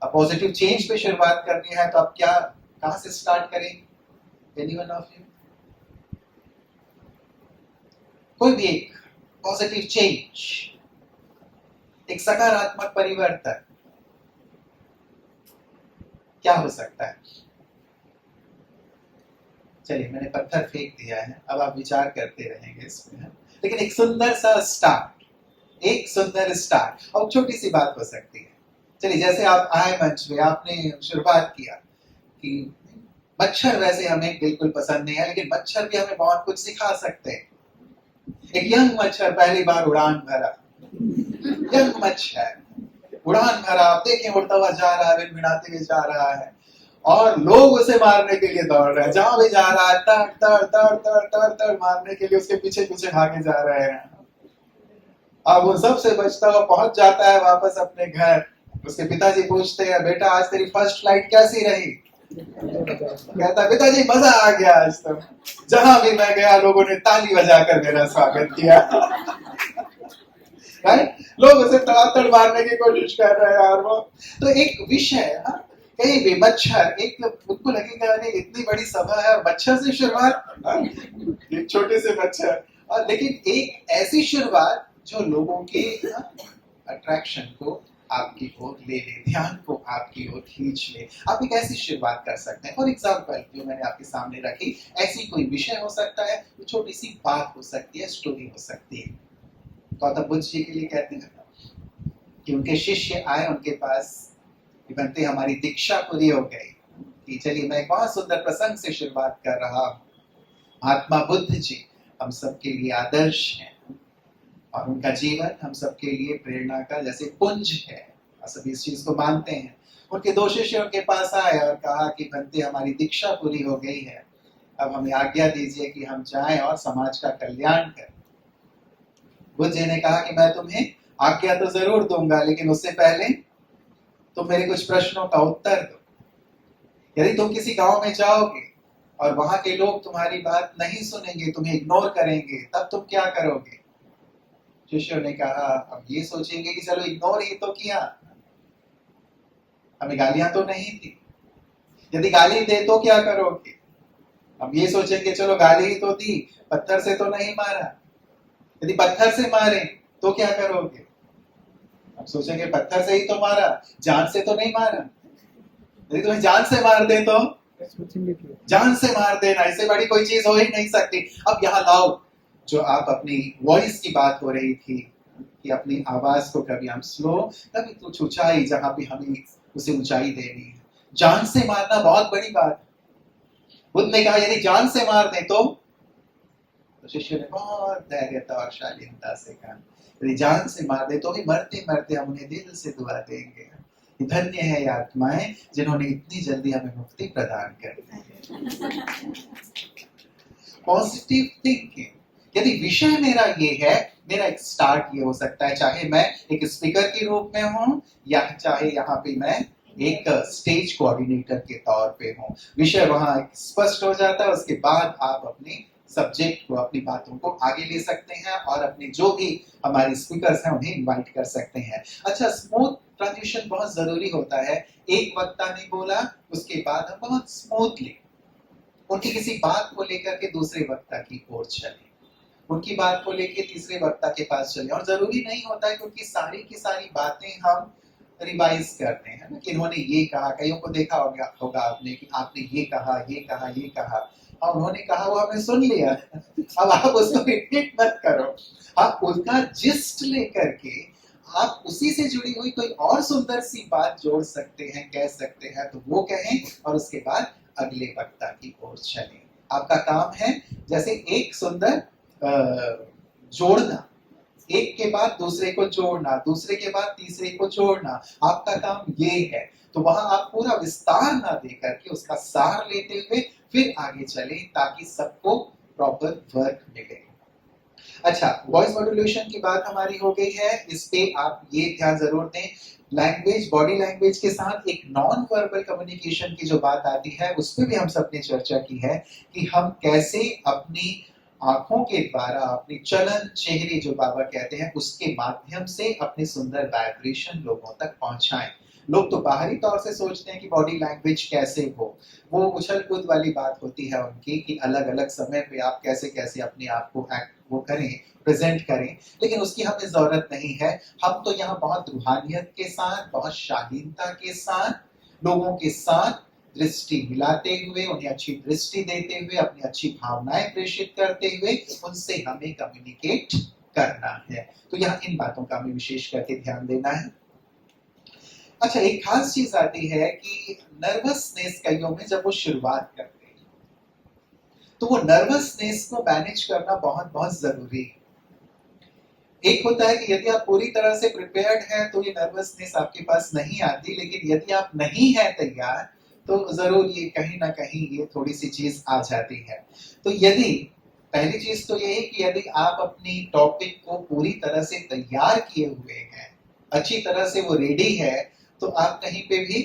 अब पॉजिटिव चेंज पे शुरुआत करनी है, तो आप क्या कहां से स्टार्ट करेंगे? Anyone of you? कोई भी एक पॉजिटिव चेंज, एक सकारात्मक परिवर्तन क्या हो सकता है? चलिए, मैंने पत्थर फेंक दिया है, अब आप विचार करते रहेंगे इसमें, लेकिन एक सुंदर सा स्टार्ट, एक सुंदर स्टार्ट, और छोटी सी बात हो सकती है। चलिए, जैसे आप आए मंच पे, आपने शुरुआत किया कि मच्छर वैसे हमें बिल्कुल पसंद नहीं है, लेकिन मच्छर भी हमें बहुत कुछ सिखा सकते हैं। एक यंग मच्छर पहली बार उड़ान भरा, यंग मच्छर उड़ान भरा, आप देखें उड़ता हुआ जा रहा है, भिनभिनाते हुए जा रहा है, और लोग उसे मारने के लिए दौड़ रहे हैं, जहां भी जा रहा है तर तर तर तर तर तर मारने के लिए उसके पीछे पीछे भागे जा रहे हैं। अब वो सबसे बचता हुआ पहुंच जाता है वापस अपने घर। उसके पिताजी पूछते हैं, बेटा आज तेरी फर्स्ट फ्लाइट कैसी रही? कहता, पिताजी मजा आ गया, आज तो जहां भी मैं गया लोगों ने ताली बजाकर मेरा स्वागत किया। लोग उसे तड़ातड़ मारने की कोशिश कर रहे हैं, और वो तो एक विषय, कहीं भी मच्छर, एक उनको लगेगा अरे इतनी बड़ी सभा है, मच्छर से शुरुआत, एक छोटे से मच्छर, और लेकिन एक ऐसी शुरुआत जो लोगों के अट्रैक्शन को आपकी ओर ले ले, ध्यान को आपकी ओर खींच ले। आप एक ऐसी शुरुआत कर सकते हैं। फॉर एग्जाम्पल, जो मैंने आपके सामने रखी, ऐसी कोई विषय हो सकता है, छोटी सी बात हो सकती है, स्टोरी हो सकती है। गौतम बुद्ध जी के लिए कहते हैं कि उनके शिष्य आए उनके पास, बनते हमारी दीक्षा पूरी हो गई, कि चलिए मैं एक बहुत सुंदर प्रसंग से शुरुआत कर रहा हूँ। महात्मा बुद्ध जी हम सबके लिए आदर्श हैं, और उनका जीवन हम सबके लिए प्रेरणा का जैसे पुंज है, और सभी इस चीज को मानते हैं। उनके 2 शिष्य उनके पास आए और कहा कि बनते हमारी दीक्षा पूरी हो गई है, अब हमें आज्ञा दीजिए कि हम जाएं और समाज का कल्याण करें। बुद्ध जी ने कहा कि मैं तुम्हें आज्ञा तो जरूर दूंगा, लेकिन उससे पहले तुम मेरे कुछ प्रश्नों का उत्तर दो। यदि तुम किसी गांव में जाओगे और वहां के लोग तुम्हारी बात नहीं सुनेंगे, तुम्हें इग्नोर करेंगे, तब तुम क्या करोगे? शिष्यों ने कहा, अब ये सोचेंगे कि चलो इग्नोर ही तो किया, हमें गालियां तो नहीं दी, यदि गाली दे तो क्या करोगे? अब ये सोचेंगे चलो गाली ही तो दी, पत्थर से तो नहीं मारा, यदि पत्थर से मारे तो क्या करोगे? अब सोचेंगे पत्थर से ही तो मारा, जान से तो नहीं मारा, यदि तुम्हें जान से मार दे तो जान से मार देना, इससे बड़ी कोई चीज हो ही नहीं सकती। अब यहाँ लाओ, जो आप अपनी वॉइस की बात हो रही थी कि अपनी आवाज को कभी हम स्लो, कभी कुछ ऊंचाई, जहां भी हमें उसे ऊंचाई देनी है। जान से मारना बहुत बड़ी बात। बुद्ध ने कहा यदि जान से मार दे तो शिष्य ने बहुत धैर्यता और शालीनता से कहा, यदि जान से मार दे तो भी मरते मरते हम उन्हें दिल से दुआ देंगे। धन्य है ये आत्माएं जिन्होंने इतनी जल्दी हमें मुक्ति प्रदान कर दी। पॉजिटिव थिंकिंग, यदि विषय मेरा ये है, मेरा एक स्टार्ट ये हो सकता है, चाहे मैं एक स्पीकर के रूप में हूं या चाहे यहाँ पे मैं एक स्टेज कोऑर्डिनेटर के तौर पे हूं। विषय वहां स्पष्ट हो जाता है, उसके बाद आप अपने सब्जेक्ट को, अपनी बातों को आगे ले सकते हैं और अपने जो भी हमारे स्पीकर्स हैं उन्हें इनवाइट कर सकते हैं। अच्छा, स्मूथ ट्रांजिशन बहुत जरूरी होता है। एक वक्ता ने बोला, उसके बाद हम बहुत स्मूथली उनकी किसी बात को लेकर के दूसरे वक्ता की ओर चले, उनकी बात को लेकर तीसरे वक्ता के पास चले। और जरूरी नहीं होता है क्योंकि सारी की सारी बातें हम रिवाइज करते हैं ना, कि इन्होंने ये कहा, कईयों को देखा होगा आपने कि आपने ये कहा, ये कहा, ये कहा, हाँ, उन्होंने कहा वो हमने सुन लिया, अब आप उसको रिपीट मत करो। आप उसका जिस्ट लेकर के आप उसी से जुड़ी हुई कोई और सुंदर सी बात जोड़ सकते हैं, कह सकते हैं, तो वो कहें और उसके बाद अगले वक्ता की ओर चलें। आपका काम है जैसे एक सुंदर जोड़ना, एक के बाद दूसरे को जोड़ना, दूसरे के बाद तीसरे को जोड़ना, आपका काम ये है। तो वहां आप पूरा विस्तार ना देकर के उसका सार लेते हुए फिर आगे चले ताकि सबको प्रॉपर वर्क मिले। अच्छा, वॉइस मॉड्यूलेशन की बात हमारी हो गई है, इस पे आप ये ध्यान जरूर दें। लैंग्वेज, बॉडी लैंग्वेज के साथ एक नॉन वर्बल कम्युनिकेशन की जो बात आती है उस पर भी हम सबने चर्चा की है कि हम कैसे अपनी आंखों के द्वारा, अपनी चलन चेहरे जो बाबा कहते हैं उसके माध्यम से अपने सुंदर वाइब्रेशन लोगों तक पहुंचाएं। लोग तो बाहरी तौर से सोचते हैं कि बॉडी लैंग्वेज कैसे हो, वो उछल कूद वाली बात होती है उनकी कि अलग अलग समय पे आप कैसे कैसे अपने आप को एक्ट वो करें, प्रेजेंट करें, लेकिन उसकी हमें जरूरत नहीं है। हम तो यहाँ बहुत रूहानियत के साथ, बहुत शालीनता के साथ लोगों के साथ दृष्टि मिलाते हुए, उन्हें अच्छी दृष्टि देते हुए, अपनी अच्छी भावनाएं प्रेषित करते हुए उनसे हमें कम्युनिकेट करना है। तो यहाँ इन बातों का हमें विशेष करके ध्यान देना है। अच्छा, एक खास चीज आती है कि नर्वसनेस कईयों में जब वो शुरुआत करते हैं तो वो नर्वसनेस को मैनेज करना बहुत बहुत जरूरी है। एक होता है कि यदि आप पूरी तरह से प्रिपेयर्ड हैं तो ये नर्वसनेस आपके पास नहीं आती, लेकिन यदि आप नहीं हैं तैयार तो जरूर ये कहीं ना कहीं ये थोड़ी सी चीज आ जाती है। तो यदि पहली चीज तो ये है कि यदि आप अपनी टॉपिक को पूरी तरह से तैयार किए हुए हैं, अच्छी तरह से वो रेडी है, तो आप कहीं पे भी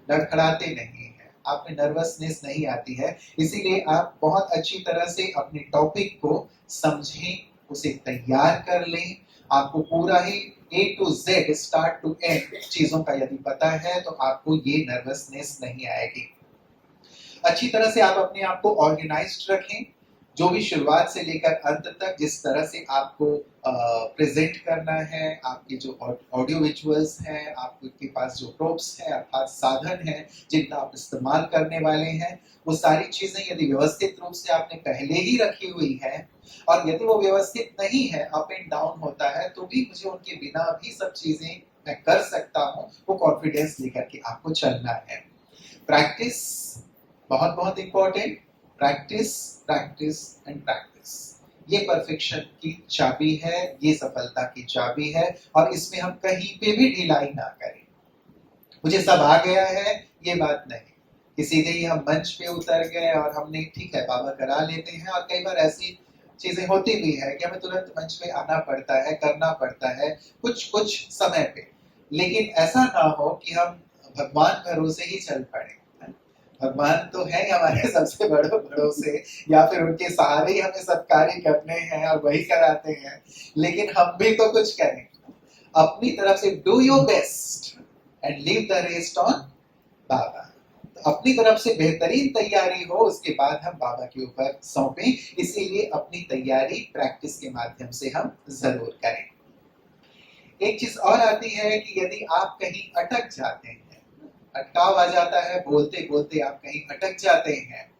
लड़खड़ाते नहीं हैं, आप में नर्वसनेस नहीं आती है। इसीलिए आप बहुत अच्छी तरह से अपने टॉपिक को समझें, उसे तैयार कर लें। आपको पूरा ही A to Z, start to end चीजों का यदि पता है तो आपको ये नर्वसनेस नहीं आएगी। अच्छी तरह से आप अपने आप को ऑर्गेनाइज्ड रखें, जो भी शुरुआत से लेकर अंत तक जिस तरह से आपको प्रेजेंट करना है, आपके जो ऑडियो विजुअल्स हैं, आपके पास जो प्रोप्स हैं अर्थात साधन हैं जिनका आप इस्तेमाल करने वाले हैं, वो सारी चीजें यदि व्यवस्थित रूप से आपने पहले ही रखी हुई है, और यदि वो व्यवस्थित नहीं है, अप एंड डाउन होता है, तो भी मुझे उनके बिना भी सब चीजें मैं कर सकता हूँ, वो कॉन्फिडेंस लेकर के आपको चलना है। प्रैक्टिस बहुत बहुत important, practice practice and practice, ये परफेक्शन की चाबी है, ये सफलता की चाबी है, और इसमें हम कहीं पे भी ढिलाई ना करें। मुझे सब आ गया है ये बात नहीं कि सीधे ही हम मंच पे उतर गए और हमने ठीक है बाबा करा लेते हैं, और कई बार ऐसी चीजें होती भी है कि हमें तुरंत मंच पे आना पड़ता है, करना पड़ता है कुछ कुछ समय पे, लेकिन ऐसा ना हो कि हम भगवान भरोसे ही चल पड़े। भगवान तो है हमारे सबसे बड़े भरोसे, या फिर उनके सहारे ही हमें सब कार्य करने हैं और वही कराते हैं, लेकिन हम भी तो कुछ करें अपनी तरफ से। Do your best and leave the rest on Baba. तो अपनी तरफ से बेहतरीन तैयारी हो, उसके बाद हम बाबा के ऊपर सौंपें। इसीलिए अपनी तैयारी प्रैक्टिस के माध्यम से हम जरूर करें। एक चीज और आती है कि यदि आप कहीं अटक जाते हैं, अटकाव आ जाता है, बोलते बोलते आप कहीं अटक जाते हैं,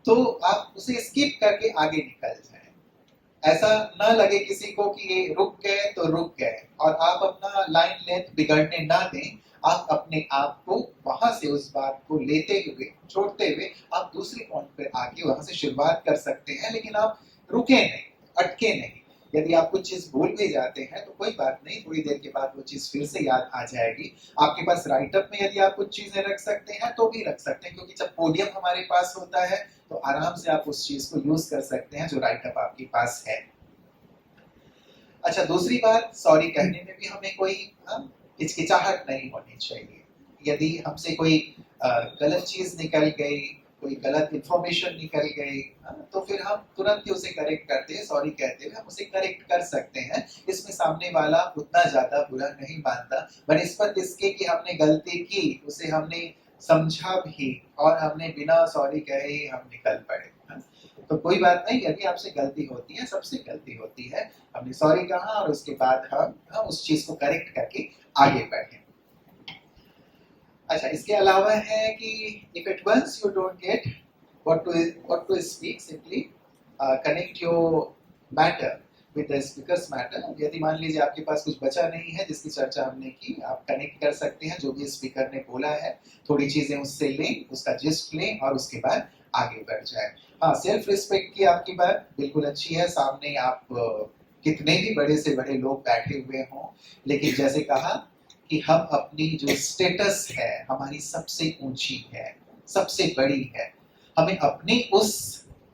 तो आप उसे स्किप करके आगे निकल जाएं। ऐसा ना लगे किसी को कि ये रुक गए तो रुक गए, और आप अपना लाइन लेंथ बिगड़ने ना दें। आप अपने आप को वहां से उस बात को लेते हुए, छोड़ते हुए आप दूसरे पॉइंट पर आके वहां से शुरुआत कर सकते हैं, लेकिन आप रुके नहीं, अटके नहीं। यदि आप कुछ चीज भूल भी जाते हैं तो कोई बात नहीं, थोड़ी देर के बाद वो चीज फिर से याद आ जाएगी। आपके पास राइटअप में यदि आप कुछ चीजें रख सकते हैं तो भी रख सकते हैं, क्योंकि जब पोडियम हमारे पास होता है तो आराम से आप उस चीज को यूज कर सकते हैं जो राइटअप आपके पास है। अच्छा, दूसरी बात, सॉरी कहने में भी हमें कोई हिचकिचाहट नहीं होनी चाहिए। यदि हमसे कोई गलत चीज निकल गई, कोई गलत इंफॉर्मेशन निकल गई, तो फिर हम तुरंत ही उसे करेक्ट करते हैं, सॉरी कहते हुए हम उसे करेक्ट कर सकते हैं। इसमें सामने वाला उतना ज्यादा बुरा नहीं मानता, बनिस्बत इसके कि हमने गलती की, उसे हमने समझा भी और हमने बिना सॉरी कहे ही हम निकल पड़े। तो कोई बात नहीं, यदि आपसे गलती होती है, सबसे गलती होती है, हमने सॉरी कहा और उसके बाद हम उस चीज को करेक्ट करके आगे बढ़े। अच्छा, इसके अलावा है कि if at once you don't get what to speak, simply connect your matter with the speaker's matter. यदि मान लीजिए आपके पास कुछ बचा नहीं है जिसकी चर्चा हमने की, आप कनेक्ट कर सकते हैं जो भी स्पीकर ने बोला है, थोड़ी चीजें उससे लें, उसका जिस्ट लें और उसके बाद आगे बढ़ जाए। हाँ, सेल्फ रिस्पेक्ट की आपकी बात बिल्कुल अच्छी है। सामने आप कितने भी बड़े से बड़े लोग बैठे हुए हों, लेकिन जैसे कहा कि हम अपनी जो स्टेटस है हमारी सबसे ऊंची है, सबसे बड़ी है, हमें अपनी उस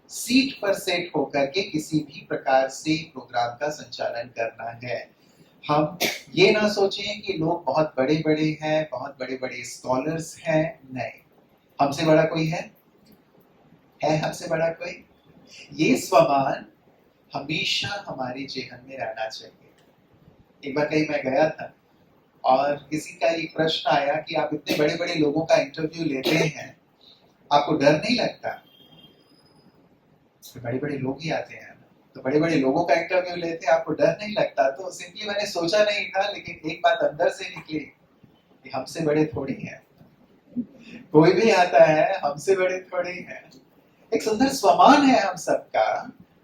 सीट पर सेट होकर के किसी भी प्रकार से प्रोग्राम का संचालन करना है। हम ये ना सोचें कि लोग बहुत बड़े बड़े हैं, बहुत बड़े बड़े स्कॉलर्स हैं, नहीं, हमसे बड़ा कोई है हमसे बड़ा कोई? ये स्वमान हमेशा हमारे जेहन में रहना चाहिए। एक बार कहीं मैं गया था और किसी का एक प्रश्न आया कि आप इतने बड़े बड़े लोगों का इंटरव्यू लेते हैं, आपको डर नहीं लगता? तो बड़े बड़े लोग ही आते हैं, तो बड़े बड़े लोगों का इंटरव्यू लेते हैं, आपको डर नहीं लगता? तो सिंपली मैंने सोचा नहीं था, लेकिन एक बात अंदर से निकली कि हमसे बड़े थोड़ी हैं, कोई भी आता है हमसे बड़े थोड़ी हैं। एक सुंदर स्वमान है हम सबका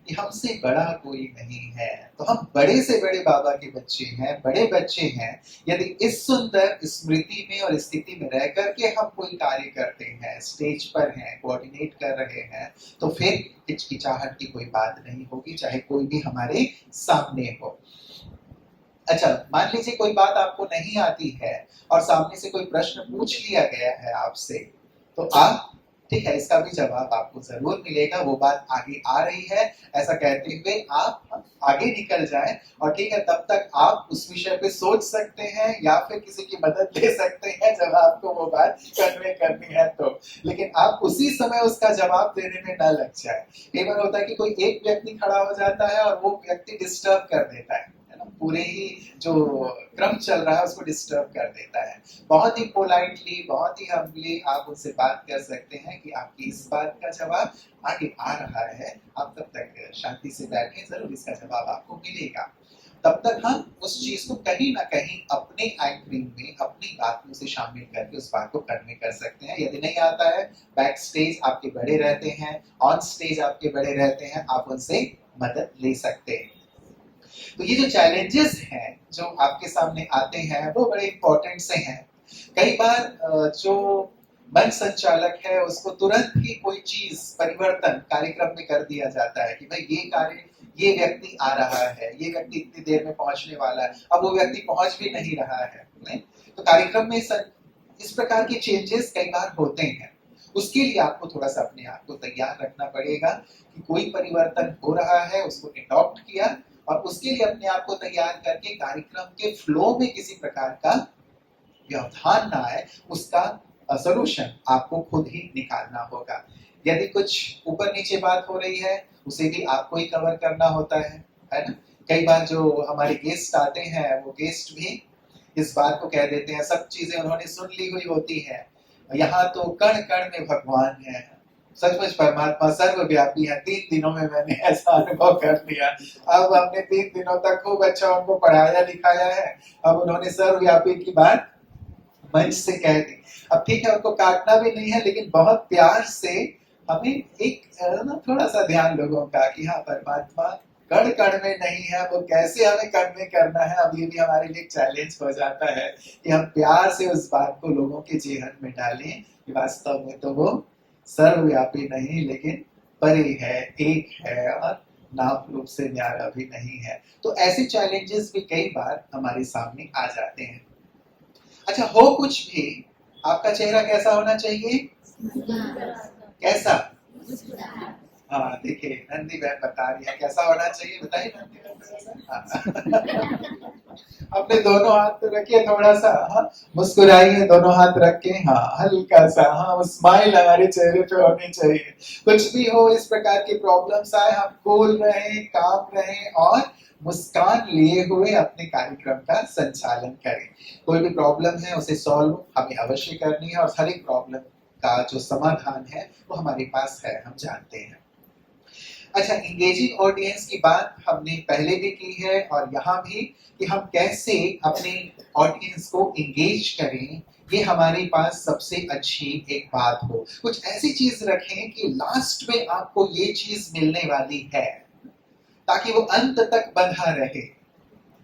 कि हमसे बड़ा कोई नहीं है। तो हम बड़े से बड़े बाबा के बच्चे हैं, बड़े बच्चे हैं। यदि इस सुंदर स्मृति में और स्थिति में रह करके हम कोई कार्य करते हैं, स्टेज पर हैं, कोऑर्डिनेट कर रहे हैं, तो फिर हिचकिचाहट की कोई बात नहीं होगी, चाहे कोई भी हमारे सामने हो। अच्छा, मान लीजिए कोई बात आपको नहीं आती है और सामने से कोई प्रश्न पूछ लिया गया है आपसे, तो आप, ठीक है, इसका भी जवाब आपको जरूर मिलेगा, वो बात आगे आ रही है, ऐसा कहते हुए आप आगे निकल जाएं। और ठीक है, तब तक आप उस विषय पे सोच सकते हैं या फिर किसी की मदद ले सकते हैं जब आपको वो बात कन्वे करनी है तो। लेकिन आप उसी समय उसका जवाब देने में न लग जाए। कई बार होता है कि कोई एक व्यक्ति खड़ा हो जाता है और वो व्यक्ति डिस्टर्ब कर देता है ना, पूरे ही जो क्रम चल रहा है उसको डिस्टर्ब कर देता है। बहुत ही पोलाइटली, बहुत ही हम्बली आप उनसे बात कर सकते हैं कि आपकी इस बात का जवाब आगे आ रहा है, आप तब तक शांति से बैठे, जरूर इसका जवाब आपको मिलेगा। तब तक हम उस चीज को कहीं ना कहीं अपने एंकरिंग में, अपनी बात में उसे शामिल करके उस बात को कन्वे कर सकते हैं। यदि नहीं आता है, बैक स्टेज आपके बड़े रहते हैं, ऑन स्टेज आपके बड़े रहते हैं, आप उनसे मदद ले सकते हैं। तो ये जो चैलेंजेस हैं जो आपके सामने आते हैं वो बड़े इंपॉर्टेंट से हैं। कई बार जो मंच संचालक है उसको तुरंत ही कोई चीज परिवर्तन कार्यक्रम में कर दिया जाता है कि भाई ये कार्य, ये व्यक्ति आ रहा है, ये व्यक्ति इतनी देर में पहुंचने वाला है, अब वो व्यक्ति पहुंच भी नहीं रहा है, नहीं? तो कार्यक्रम में इस प्रकार के चेंजेस कई बार होते हैं। उसके लिए आपको थोड़ा सा अपने आप को तैयार रखना पड़ेगा कि कोई परिवर्तन हो रहा है, उसको अडॉप्ट किया और उसके लिए अपने आप को तैयार करके कार्यक्रम के फ्लो में किसी प्रकार का व्यवधान ना आए, उसका सॉल्यूशन आपको खुद ही निकालना होगा। यदि कुछ ऊपर नीचे बात हो रही है उसे भी आपको ही कवर करना होता है ना? कई बार जो हमारे गेस्ट आते हैं वो गेस्ट भी इस बात को कह देते हैं, सब चीजें उन्होंने सुन ली हुई होती है, यहाँ तो कण कण में भगवान है, सचमुच परमात्मा सर्वव्यापी है। 3 दिनों में मैंने ऐसा अनुभव कर लिया। अब हमने 3 दिनों तक खूब अच्छा उनको पढ़ाया लिखाया है, अब उन्होंने सर्वव्यापी की बात मंच से कह दी। अब ठीक है, उनको काटना भी नहीं है, लेकिन बहुत प्यार से हमें एक थोड़ा सा ध्यान लोगों का कि हाँ, परमात्मा कण कण में नहीं है, वो कैसे हमें कन्वे करना है। अब ये भी हमारे लिए चैलेंज हो जाता है कि हम प्यार से उस बात को लोगों के जेहन में डालें कि वास्तव में तो वो सर्वव्यापी नहीं, लेकिन परे है, एक है और नाम रूप से न्यारा भी नहीं है। तो ऐसे चैलेंजेस भी कई बार हमारे सामने आ जाते हैं। अच्छा, हो कुछ भी, आपका चेहरा कैसा होना चाहिए? कैसा? हाँ, देखिए नंदी बहन बता रही है कैसा होना चाहिए, बताइए नंदी बहन। अपने दोनों हाथ रखिए, थोड़ा सा हाँ, मुस्कुराइए दोनों हाथ रख के, हाँ, हल्का सा, हाँ, स्माइल हमारे चेहरे पे होनी चाहिए। कुछ भी हो, इस प्रकार की प्रॉब्लम्स आए, हम कूल रहें, काम रहें और मुस्कान लिए हुए अपने कार्यक्रम का संचालन करें। कोई भी प्रॉब्लम है उसे सॉल्व हमें अवश्य करनी है और हर एक प्रॉब्लम का जो समाधान है वो हमारे पास है, हम जानते हैं। अच्छा, इंगेजिंग ऑडियंस की बात हमने पहले भी की है और यहाँ भी, कि हम कैसे अपने ऑडियंस को इंगेज करें, ये हमारे पास सबसे अच्छी एक बात हो। कुछ ऐसी चीज रखें कि लास्ट में आपको ये चीज मिलने वाली है, ताकि वो अंत तक बंधा रहे।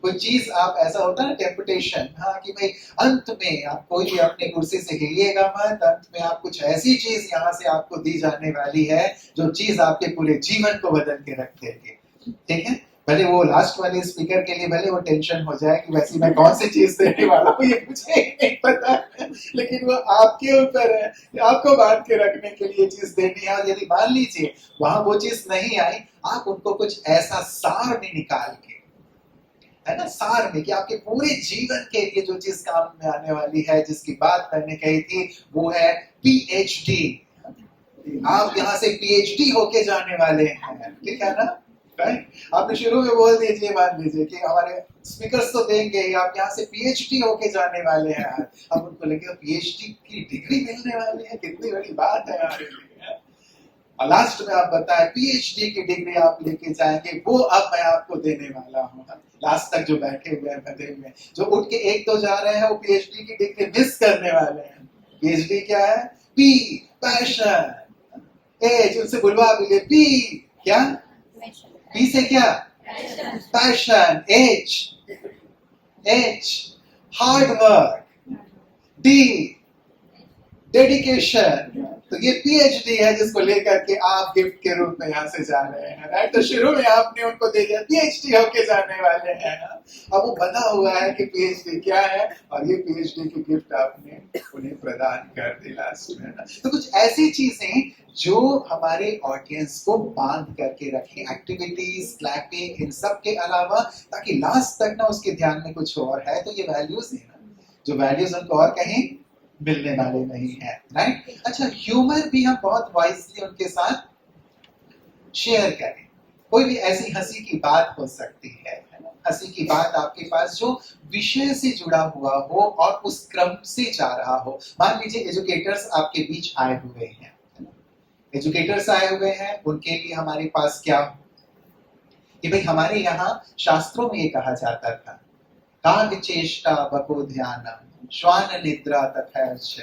कोई चीज आप, ऐसा होता है ना टेम्पटेशन, हाँ, कि भाई अंत में आप कोई भी अपनी कुर्सी से हिलिएगा मत, अंत में आप कुछ ऐसी चीज यहाँ से आपको दी जाने वाली है जो चीज आपके पूरे जीवन को बदल के रख देगी। ठीक है, भले वो लास्ट वाले स्पीकर के लिए भले वो टेंशन हो जाए कि वैसे मैं कौन सी चीज देने वाला हूँ ये मुझे नहीं पता है, लेकिन वो आपके ऊपर है कि आपको बांध के रखने के लिए चीज देनी है। और यदि मान लीजिए वहां वो चीज नहीं आई, आप उनको कुछ ऐसा सार में निकाल के, है ना, सार में, कि आपके पूरे जीवन के लिए जो चीज काम में आने वाली है, जिसकी बात मैंने कही थी, वो है पीएचडी। आप यहाँ से पीएचडी होके जाने वाले हैं, ठीक है ना? राइट, आपने शुरू में बोल दीजिए, मान लीजिए कि हमारे स्पीकर्स तो देंगे ही, आप यहाँ से पीएचडी होके जाने वाले हैं। अब उनको लगे पीएचडी की डिग्री मिलने वाली है, कितनी बड़ी बात है हमारे लिए। और लास्ट में आप बताएं पीएचडी की डिग्री आप लेके जाएंगे, वो अब मैं आपको देने वाला हूँ। लास्ट तक जो बैठे हुए हैं बदे में, जो उठ के एक तो जा रहे हैं, वो पीएचडी की डिग्री मिस करने वाले हैं। पीएचडी क्या है? P, passion. एच, उनसे बुलवा भी, पी क्या? पी से क्या? Passion. H hard work. D dedication. तो ये पीएचडी है जिसको लेकर के आप गिफ्ट के रूप में यहाँ से जा रहे हैं। राइट, तो शुरू में आपने उनको दे दिया पीएचडी होके जाने वाले हैं। अब वो बना हुआ है कि पीएचडी क्या है, और ये पीएचडी की गिफ्ट आपने उन्हें प्रदान कर दी लास्ट में। तो कुछ ऐसी चीजें जो हमारे ऑडियंस को बांध करके रखें, एक्टिविटीज, क्लैपिंग, इन सब के अलावा, ताकि लास्ट तक ना उसके ध्यान में कुछ और है। तो ये वैल्यूज है ना, जो वैल्यूज उनको और कहीं मिलने वाले नहीं है। राइट, अच्छा, ह्यूमर भी हम बहुत वाइजली उनके साथ शेयर करें। कोई भी ऐसी हंसी की बात हो सकती है ना, हंसी की बात आपके पास जो विषय से जुड़ा हुआ हो और उस क्रम से जा रहा हो। मान लीजिए एजुकेटर्स आपके बीच आए हुए हैं, एजुकेटर्स आए हुए हैं, उनके लिए हमारे पास क्या, कि भाई हमारे यहाँ शास्त्रों में ये कहा जाता था, काग चेष्टा बको ध्यानम श्वान निद्रा तथैर्च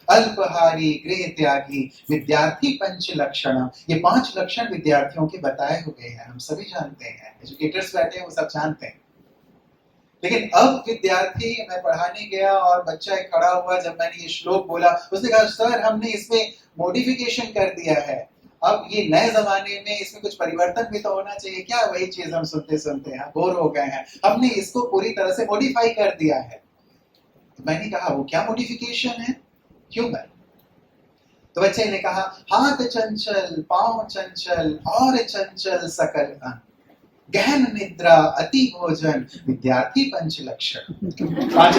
अल्पहारी गृह त्यागी विद्यार्थी पंच लक्षण। ये 5 लक्षण विद्यार्थियों के बताए हुए हैं, हम सभी जानते हैं, एजुकेटर्स बैठे हैं वो सब जानते हैं। लेकिन अब विद्यार्थी, मैं पढ़ाने गया और बच्चा एक खड़ा हुआ, जब मैंने ये श्लोक बोला, उसने कहा सर हमने इसमें मॉडिफिकेशन कर दिया है, अब ये नए जमाने में इसमें कुछ परिवर्तन भी तो होना चाहिए। क्या वही चीज हम सुनते सुनते हैं बोर हो गए हैं, हमने इसको पूरी तरह से मॉडिफाई कर दिया है। तो मैंने कहा वो क्या मॉडिफिकेशन है? ह्यूमर। तो बच्चे ने कहा हाथ चंचल पांव चंचल और चंचल सकल अंग, गहन निद्रा अति भोजन विद्यार्थी पंच लक्षण। 5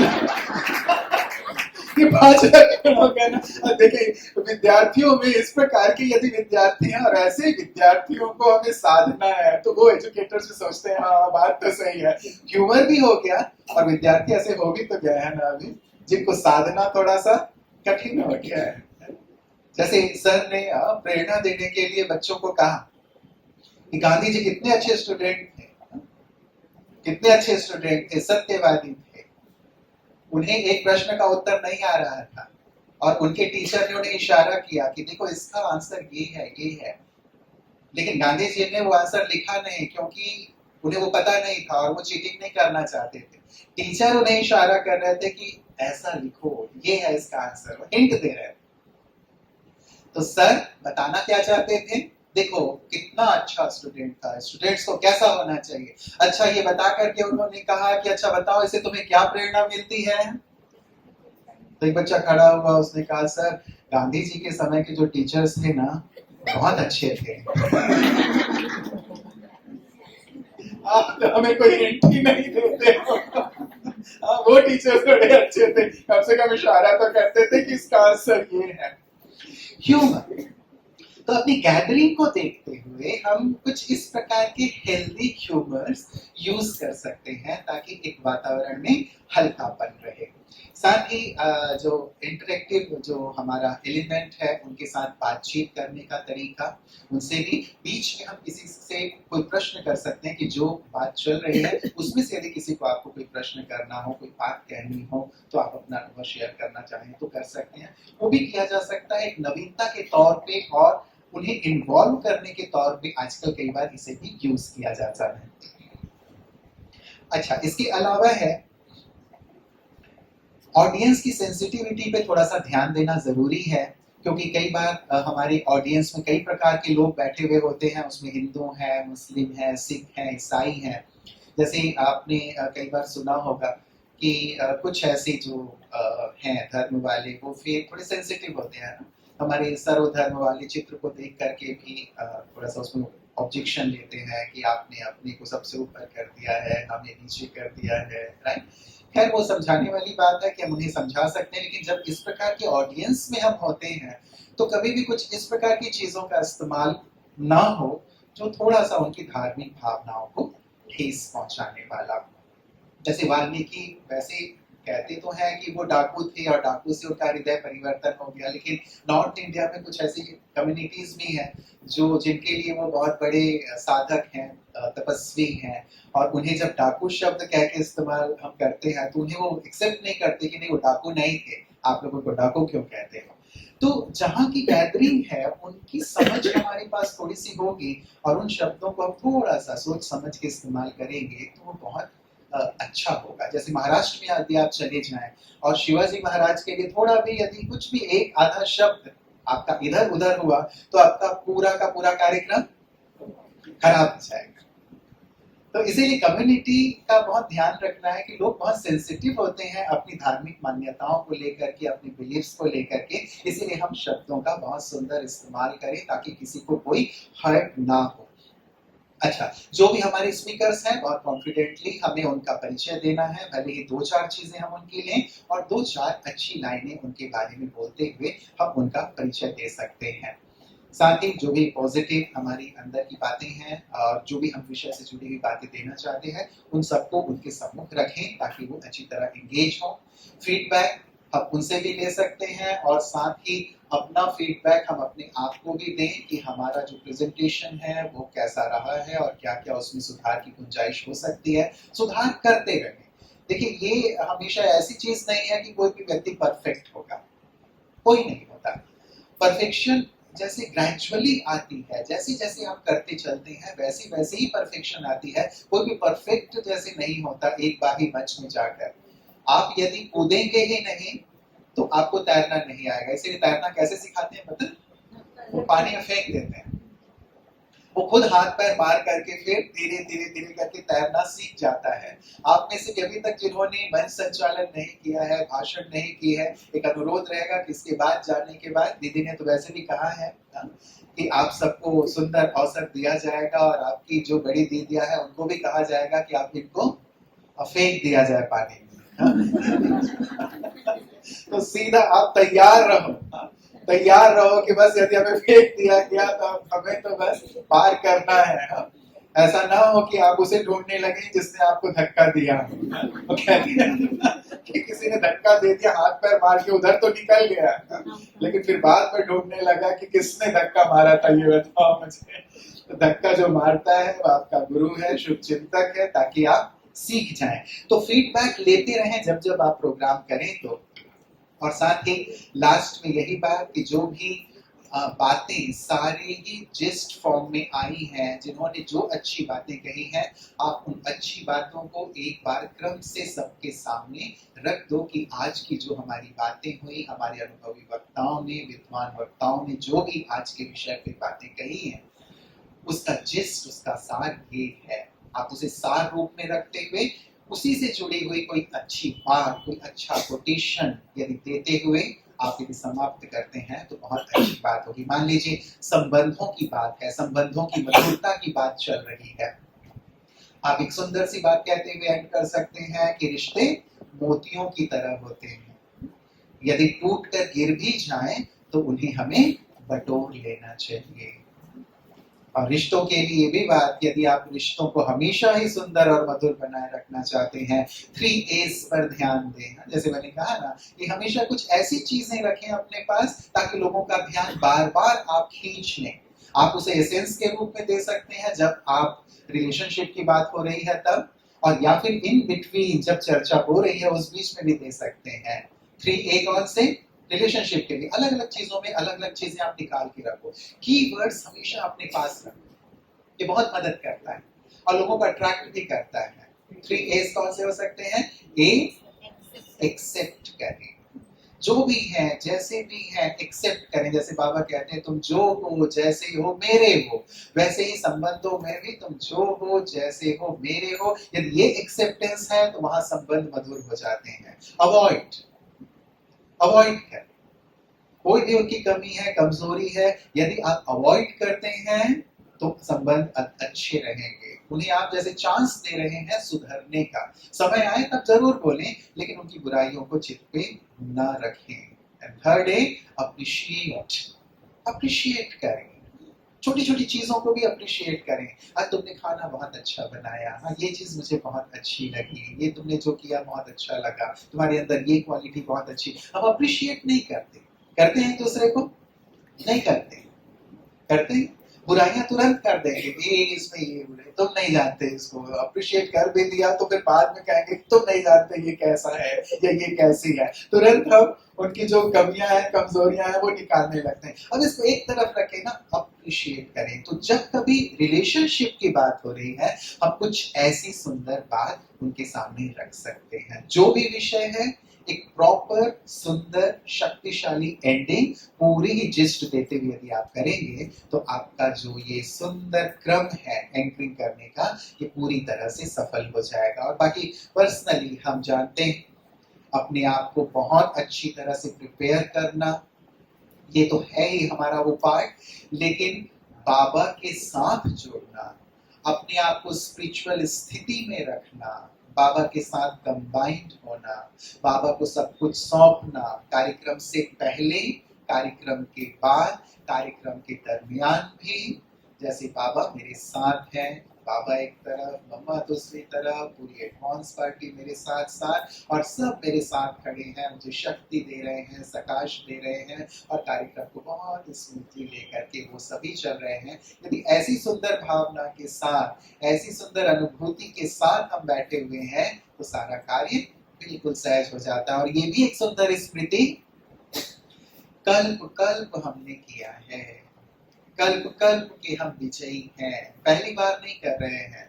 ये 5 लक्षण हो गए ना। और देखिए विद्यार्थियों में इस प्रकार के यदि विद्यार्थी हैं और ऐसे विद्यार्थियों को हमें साधना है, तो वो एजुकेटर्स भी सोचते हैं हाँ बात तो सही है, ह्यूमर भी हो गया और विद्यार्थी ऐसे हो भी तो गए हैं ना अभी, जिनको साधना थोड़ा सा कठिन हो गया है। जैसे सर ने प्रेरणा देने के लिए बच्चों को कहा कि गांधी जी कितने अच्छे स्टूडेंट थे, कितने अच्छे स्टूडेंट थे, सत्यवादी थे। उन्हें एक प्रश्न का उत्तर नहीं आ रहा था और उनके टीचर ने उन्हें इशारा किया कि देखो इसका आंसर ये है, ये है। लेकिन गांधी जी ने वो आंसर लिखा नहीं, क्योंकि उन्हें वो पता नहीं था और वो चीटिंग नहीं करना चाहते थे। टीचर उन्हें इशारा कर रहे थे कि ऐसा लिखो, ये है इसका आंसर, वो हिंट दे रहे थे। तो सर बताना क्या चाहते थे, देखो कितना अच्छा स्टूडेंट था, स्टूडेंट्स को कैसा होना चाहिए। अच्छा, ये बता करके उन्होंने कहा कि अच्छा बताओ इसे तुम्हें क्या प्रेरणा मिलती है। तो एक बच्चा खड़ा हुआ, उसने कहा सर गांधी जी के समय के जो टीचर्स थे ना बहुत अच्छे थे। आप तो हमें कोई हिंट ही नहीं देते हो। वो टीचर्स बड़े अच्छे थे, कम से कम इशारा तो करते थे कि इसका आंसर ये है। ह्यूमर। तो अपनी गैदरिंग को देखते हुए हम कुछ इस प्रकार के हेल्दी ह्यूमर्स यूज कर सकते हैं, ताकि एक वातावरण में हल्कापन रहे। साथ ही जो इंटरेक्टिव जो हमारा एलिमेंट है उनके साथ बातचीत करने का तरीका, उनसे भी बीच में हम किसी से कोई प्रश्न कर सकते हैं कि जो बात चल रही है उसमें से यदि किसी को आपको कोई प्रश्न करना हो, कोई बात कहनी हो, तो आप अपना अनुभव शेयर करना चाहें तो कर सकते हैं। वो भी किया जा सकता है एक नवीनता के तौर पे और उन्हें इन्वॉल्व करने के तौर पे आजकल कई बार इसे भी यूज किया जाता है। अच्छा, इसके अलावा है ऑडियंस की सेंसिटिविटी पे थोड़ा सा ध्यान देना जरूरी है, क्योंकि कई बार हमारे ऑडियंस में कई प्रकार के लोग बैठे हुए होते हैं, उसमें हिंदू हैं, मुस्लिम हैं, सिख हैं, ईसाई हैं। जैसे आपने कई बार सुना होगा कि कुछ ऐसे जो हैं धर्म वाले, वो फिर थोड़े सेंसिटिव होते हैं ना, हमारे सर्वधर्म वाले चित्र को देख करके भी थोड़ा सा उसमें ऑब्जेक्शन लेते हैं कि आपने अपने को सबसे ऊपर कर दिया है, हमें नीचे कर दिया है, राइट। खैर, वो समझाने वाली बात है कि हम उन्हें समझा सकते हैं, लेकिन जब इस प्रकार के ऑडियंस में हम होते हैं तो कभी भी कुछ इस प्रकार की चीजों का इस्तेमाल ना हो जो थोड़ा सा उनकी धार्मिक भावनाओं को ठेस पहुंचाने वाला हो। जैसे वाल्मीकि वैसे कहते तो हैं कि वो डाकू थे और डाकू से उनका हृदय परिवर्तन हो गया, लेकिन नॉर्थ इंडिया में कुछ ऐसी कम्युनिटीज भी हैं जो जिनके लिए वो बहुत बड़े साधक हैं, तपस्वी हैं, और उन्हें जब डाकू शब्द कह के इस्तेमाल हम करते हैं तो उन्हें वो एक्सेप्ट नहीं करते कि नहीं, वो डाकू नहीं थे, आप लोगों को डाकू क्यों कहते हो। तो जहाँ की गैदरिंग है उनकी समझ हमारे पास थोड़ी सी होगी और उन शब्दों को हम थोड़ा सा सोच समझ के इस्तेमाल करेंगे तो वो बहुत अच्छा होगा। जैसे महाराष्ट्र में यदि आप चले जाएं और शिवाजी महाराज के लिए थोड़ा भी यदि कुछ भी एक आधा शब्द आपका इधर उधर हुआ तो आपका पूरा का पूरा कार्यक्रम खराब हो जाएगा। तो इसीलिए कम्युनिटी का बहुत ध्यान रखना है कि लोग बहुत सेंसिटिव होते हैं अपनी धार्मिक मान्यताओं को लेकर के, अपनी बिलीफ्स को लेकर के, इसीलिए हम शब्दों का बहुत सुंदर इस्तेमाल करें ताकि किसी को कोई हर्ट ना हो। अच्छा, जो भी हमारे स्पीकर्स हैं बहुत कॉन्फिडेंटली हमें उनका परिचय देना है, भले ही 2-4 चीजें हम उनकी लें और 2-4 अच्छी लाइनें उनके बारे में बोलते हुए हम उनका परिचय दे सकते हैं। साथ ही जो भी पॉजिटिव हमारी अंदर की बातें हैं और जो भी हम विषय से जुड़ी हुई बातें देना चाहते हैं उन सबको उनके सम्मुख रखें ताकि वो अच्छी तरह एंगेज हो। फीडबैक हम उनसे भी ले सकते हैं और साथ ही अपना फीडबैक हम अपने आप को भी दें कि हमारा जो प्रेजेंटेशन है वो कैसा रहा है और क्या क्या उसमें सुधार की गुंजाइश हो सकती है। सुधार करते रहें। देखिए, ये हमेशा ऐसी चीज नहीं है कि कोई भी व्यक्ति परफेक्ट होगा, कोई नहीं होता। परफेक्शन जैसे ग्रेजुअली आती है, जैसे जैसे आप करते चलते हैं वैसे वैसे ही परफेक्शन आती है। कोई भी परफेक्ट जैसे नहीं होता एक बार ही मंच में जाकर। आप यदि कूदेंगे ही नहीं तो आपको तैरना नहीं आएगा। इसलिए तैरना कैसे सिखाते हैं पता? वो पानी में फेंक देते हैं, वो खुद हाथ पैर मार करके फिर धीरे धीरे धीरे करके तैरना सीख जाता है। आप में से अभी तक जिन्होंने मंच संचालन नहीं किया है, भाषण नहीं की है, एक अनुरोध रहेगा कि इसके बाद जाने के बाद, दीदी ने तो वैसे भी कहा है कि आप सबको सुंदर अवसर दिया जाएगा और आपकी जो बड़ी दीदियां हैं उनको भी कहा जाएगा कि आप इनको फेंक दिया जाए पानी में। तो सीधा आप तैयार रहो कि बस यदि हमें फेंक दिया गया तो हमें तो बस पार करना है। ऐसा ना हो कि आप उसे ढूंढने लगे जिसने आपको धक्का दिया। वो कहती है कि किसी ने धक्का दे दिया, हाथ पैर मार के उधर तो निकल गया, लेकिन फिर बाद में ढूंढने लगा कि किसने धक्का मारा था, ये बताओ मुझे। तो धक्का जो मारता है वो आपका गुरु है, शुभ चिंतक है, ताकि आप सीख जाएं। तो फीडबैक लेते रहें जब जब आप प्रोग्राम करें तो। और साथ ही लास्ट में यही बात कि जो भी बातें सारी ही जिस्ट फॉर्म में आई हैं, जिन्होंने जो अच्छी बातें कही हैं, आप उन अच्छी बातों को एक बार क्रम से सबके सामने रख दो कि आज की जो हमारी बातें हुई, हमारे अनुभवी वक्ताओं ने, विद्वान वक्ताओं ने जो भी आज के विषय पे बातें कही हैं, उसका जिस्ट, उसका सार ये है। आप उसे सार रूप में रखते हुए उसी से जुड़ी हुई कोई अच्छी बात, कोई अच्छा कोटेशन यदि देते हुए आप यदि समाप्त करते हैं तो बहुत अच्छी बात होगी। मान लीजिए संबंधों की बात है, संबंधों की मधुरता की बात चल रही है, आप एक सुंदर सी बात कहते हुए एंड कर सकते हैं कि रिश्ते मोतियों की तरह होते हैं, यदि टूट कर गिर भी जाएं तो उन्हें हमें बटोर लेना चाहिए। और रिश्तों के लिए भी बात, यदि आप रिश्तों को हमेशा ही सुंदर और मधुर बनाए रखना चाहते हैं, 3 A's पर ध्यान दें। जैसे मैंने कहा ना कि हमेशा कुछ ऐसी चीजें रखें अपने पास ताकि लोगों का ध्यान बार बार आप खींच लें। आप उसे एसेंस के रूप में दे सकते हैं जब आप रिलेशनशिप की बात हो रही है तब, और या फिर इन बिटवीन जब चर्चा हो रही है उस बीच में भी दे सकते हैं। 3A कौन से? रिलेशनशिप के लिए अलग अलग चीजों में अलग अलग चीजें आप निकाल के रखो। कीवर्ड्स हमेशा अपने पास रखो, ये बहुत मदद करता है और लोगों को अट्रैक्ट भी करता है। 3A's कौन से हो सकते हैं? ए, एक्सेप्ट करें, जो भी है जैसे भी है एक्सेप्ट करें। जैसे बाबा कहते हैं तुम जो हो जैसे हो मेरे हो, वैसे ही संबंधों में भी तुम जो हो जैसे हो मेरे हो। यदि ये एक्सेप्टेंस है तो वहां संबंध मधुर हो जाते हैं। अवॉइड करें, कोई भी उनकी कमी है कमजोरी है, यदि आप अवॉइड करते हैं तो संबंध अच्छे रहेंगे। उन्हें आप जैसे चांस दे रहे हैं सुधरने का, समय आए तब जरूर बोलें लेकिन उनकी बुराइयों को चित्त पे ना रखें। एंड थर्ड है अप्रिशिएट करें, छोटी छोटी चीजों को भी अप्रिशिएट करें। आज तुमने खाना बहुत अच्छा बनाया, हाँ ये चीज मुझे बहुत अच्छी लगी, ये तुमने जो किया बहुत अच्छा लगा, तुम्हारे अंदर ये क्वालिटी बहुत अच्छी। अब अप्रिशिएट नहीं करते, करते हैं दूसरे को? नहीं करते, करते हैं बुराइयां तुरंत कर देंगे, ये इसमें ये बुरे, तुम नहीं जानते इसको। अप्रिशिएट कर भी दिया तो फिर बाद में कहेंगे तुम नहीं जानते ये कैसा है या ये कैसी है। तुरंत हम उनकी जो कमियां हैं कमजोरियां हैं वो निकालने लगते हैं। अब इसको एक तरफ रखें ना, अप्रिशिएट करें। तो जब कभी रिलेशनशिप की बात हो रही है हम कुछ ऐसी सुंदर बात उनके सामने रख सकते हैं। जो भी विषय है एक प्रॉपर सुंदर शक्तिशाली एंडिंग पूरी ही जिस्ट देते हुए यदि आप करेंगे तो आपका जो ये सुंदर क्रम है एंकरिंग करने का ये पूरी तरह से सफल हो जाएगा। और बाकी पर्सनली हम जानते हैं अपने आप को बहुत अच्छी तरह से प्रिपेयर करना, ये तो है ही हमारा वो पार्ट, लेकिन बाबा के साथ जुड़ना, अपने आप को स्पिरिचुअल स्थिति में रखना, बाबा के साथ कंबाइंड होना, बाबा को सब कुछ सौंपना, कार्यक्रम से पहले, कार्यक्रम के बाद, कार्यक्रम के दरमियान भी। जैसे बाबा मेरे साथ हैं, बाबा एक तरफ, मम्मा दूसरी तरफ, पूरी एडवांस पार्टी मेरे साथ साथ और सब मेरे साथ खड़े हैं, मुझे शक्ति दे रहे हैं, सकाश दे रहे हैं और कार्यक्रम को बहुत स्मूथली लेकर के वो सभी चल रहे हैं। यदि ऐसी सुंदर भावना के साथ, ऐसी सुंदर अनुभूति के साथ हम बैठे हुए हैं तो सारा कार्य बिल्कुल सहज हो जाता है। और ये भी एक सुंदर स्मृति, कल्प कल्प हमने किया है, कल्प कल्प के हम विजयी हैं, पहली बार नहीं कर रहे हैं,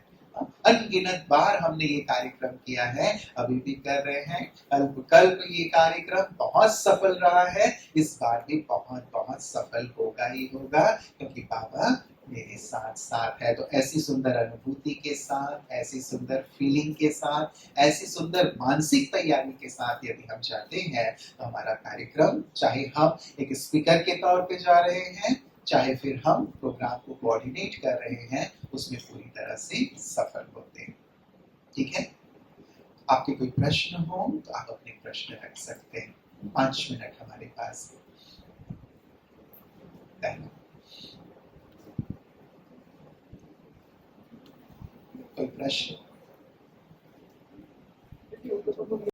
अनगिनत बार हमने ये कार्यक्रम किया है, अभी भी कर रहे हैं। कल्प कल्प ये कार्यक्रम बहुत सफल रहा है, इस बार भी बहुत बहुत सफल होगा ही होगा क्योंकि बाबा मेरे साथ साथ है। तो ऐसी सुंदर अनुभूति के साथ, ऐसी सुंदर फीलिंग के साथ, ऐसी सुंदर मानसिक तैयारी के साथ यदि हम जाते हैं तो हमारा कार्यक्रम, चाहे हम एक स्पीकर के तौर पे जा रहे हैं चाहे फिर हम प्रोग्राम को कोऑर्डिनेट कर रहे हैं, उसमें पूरी तरह से सफल होते हैं। ठीक है, आपके कोई प्रश्न हो तो आप अपने प्रश्न रख सकते हैं। 5 मिनट हमारे पास है। कोई प्रश्न?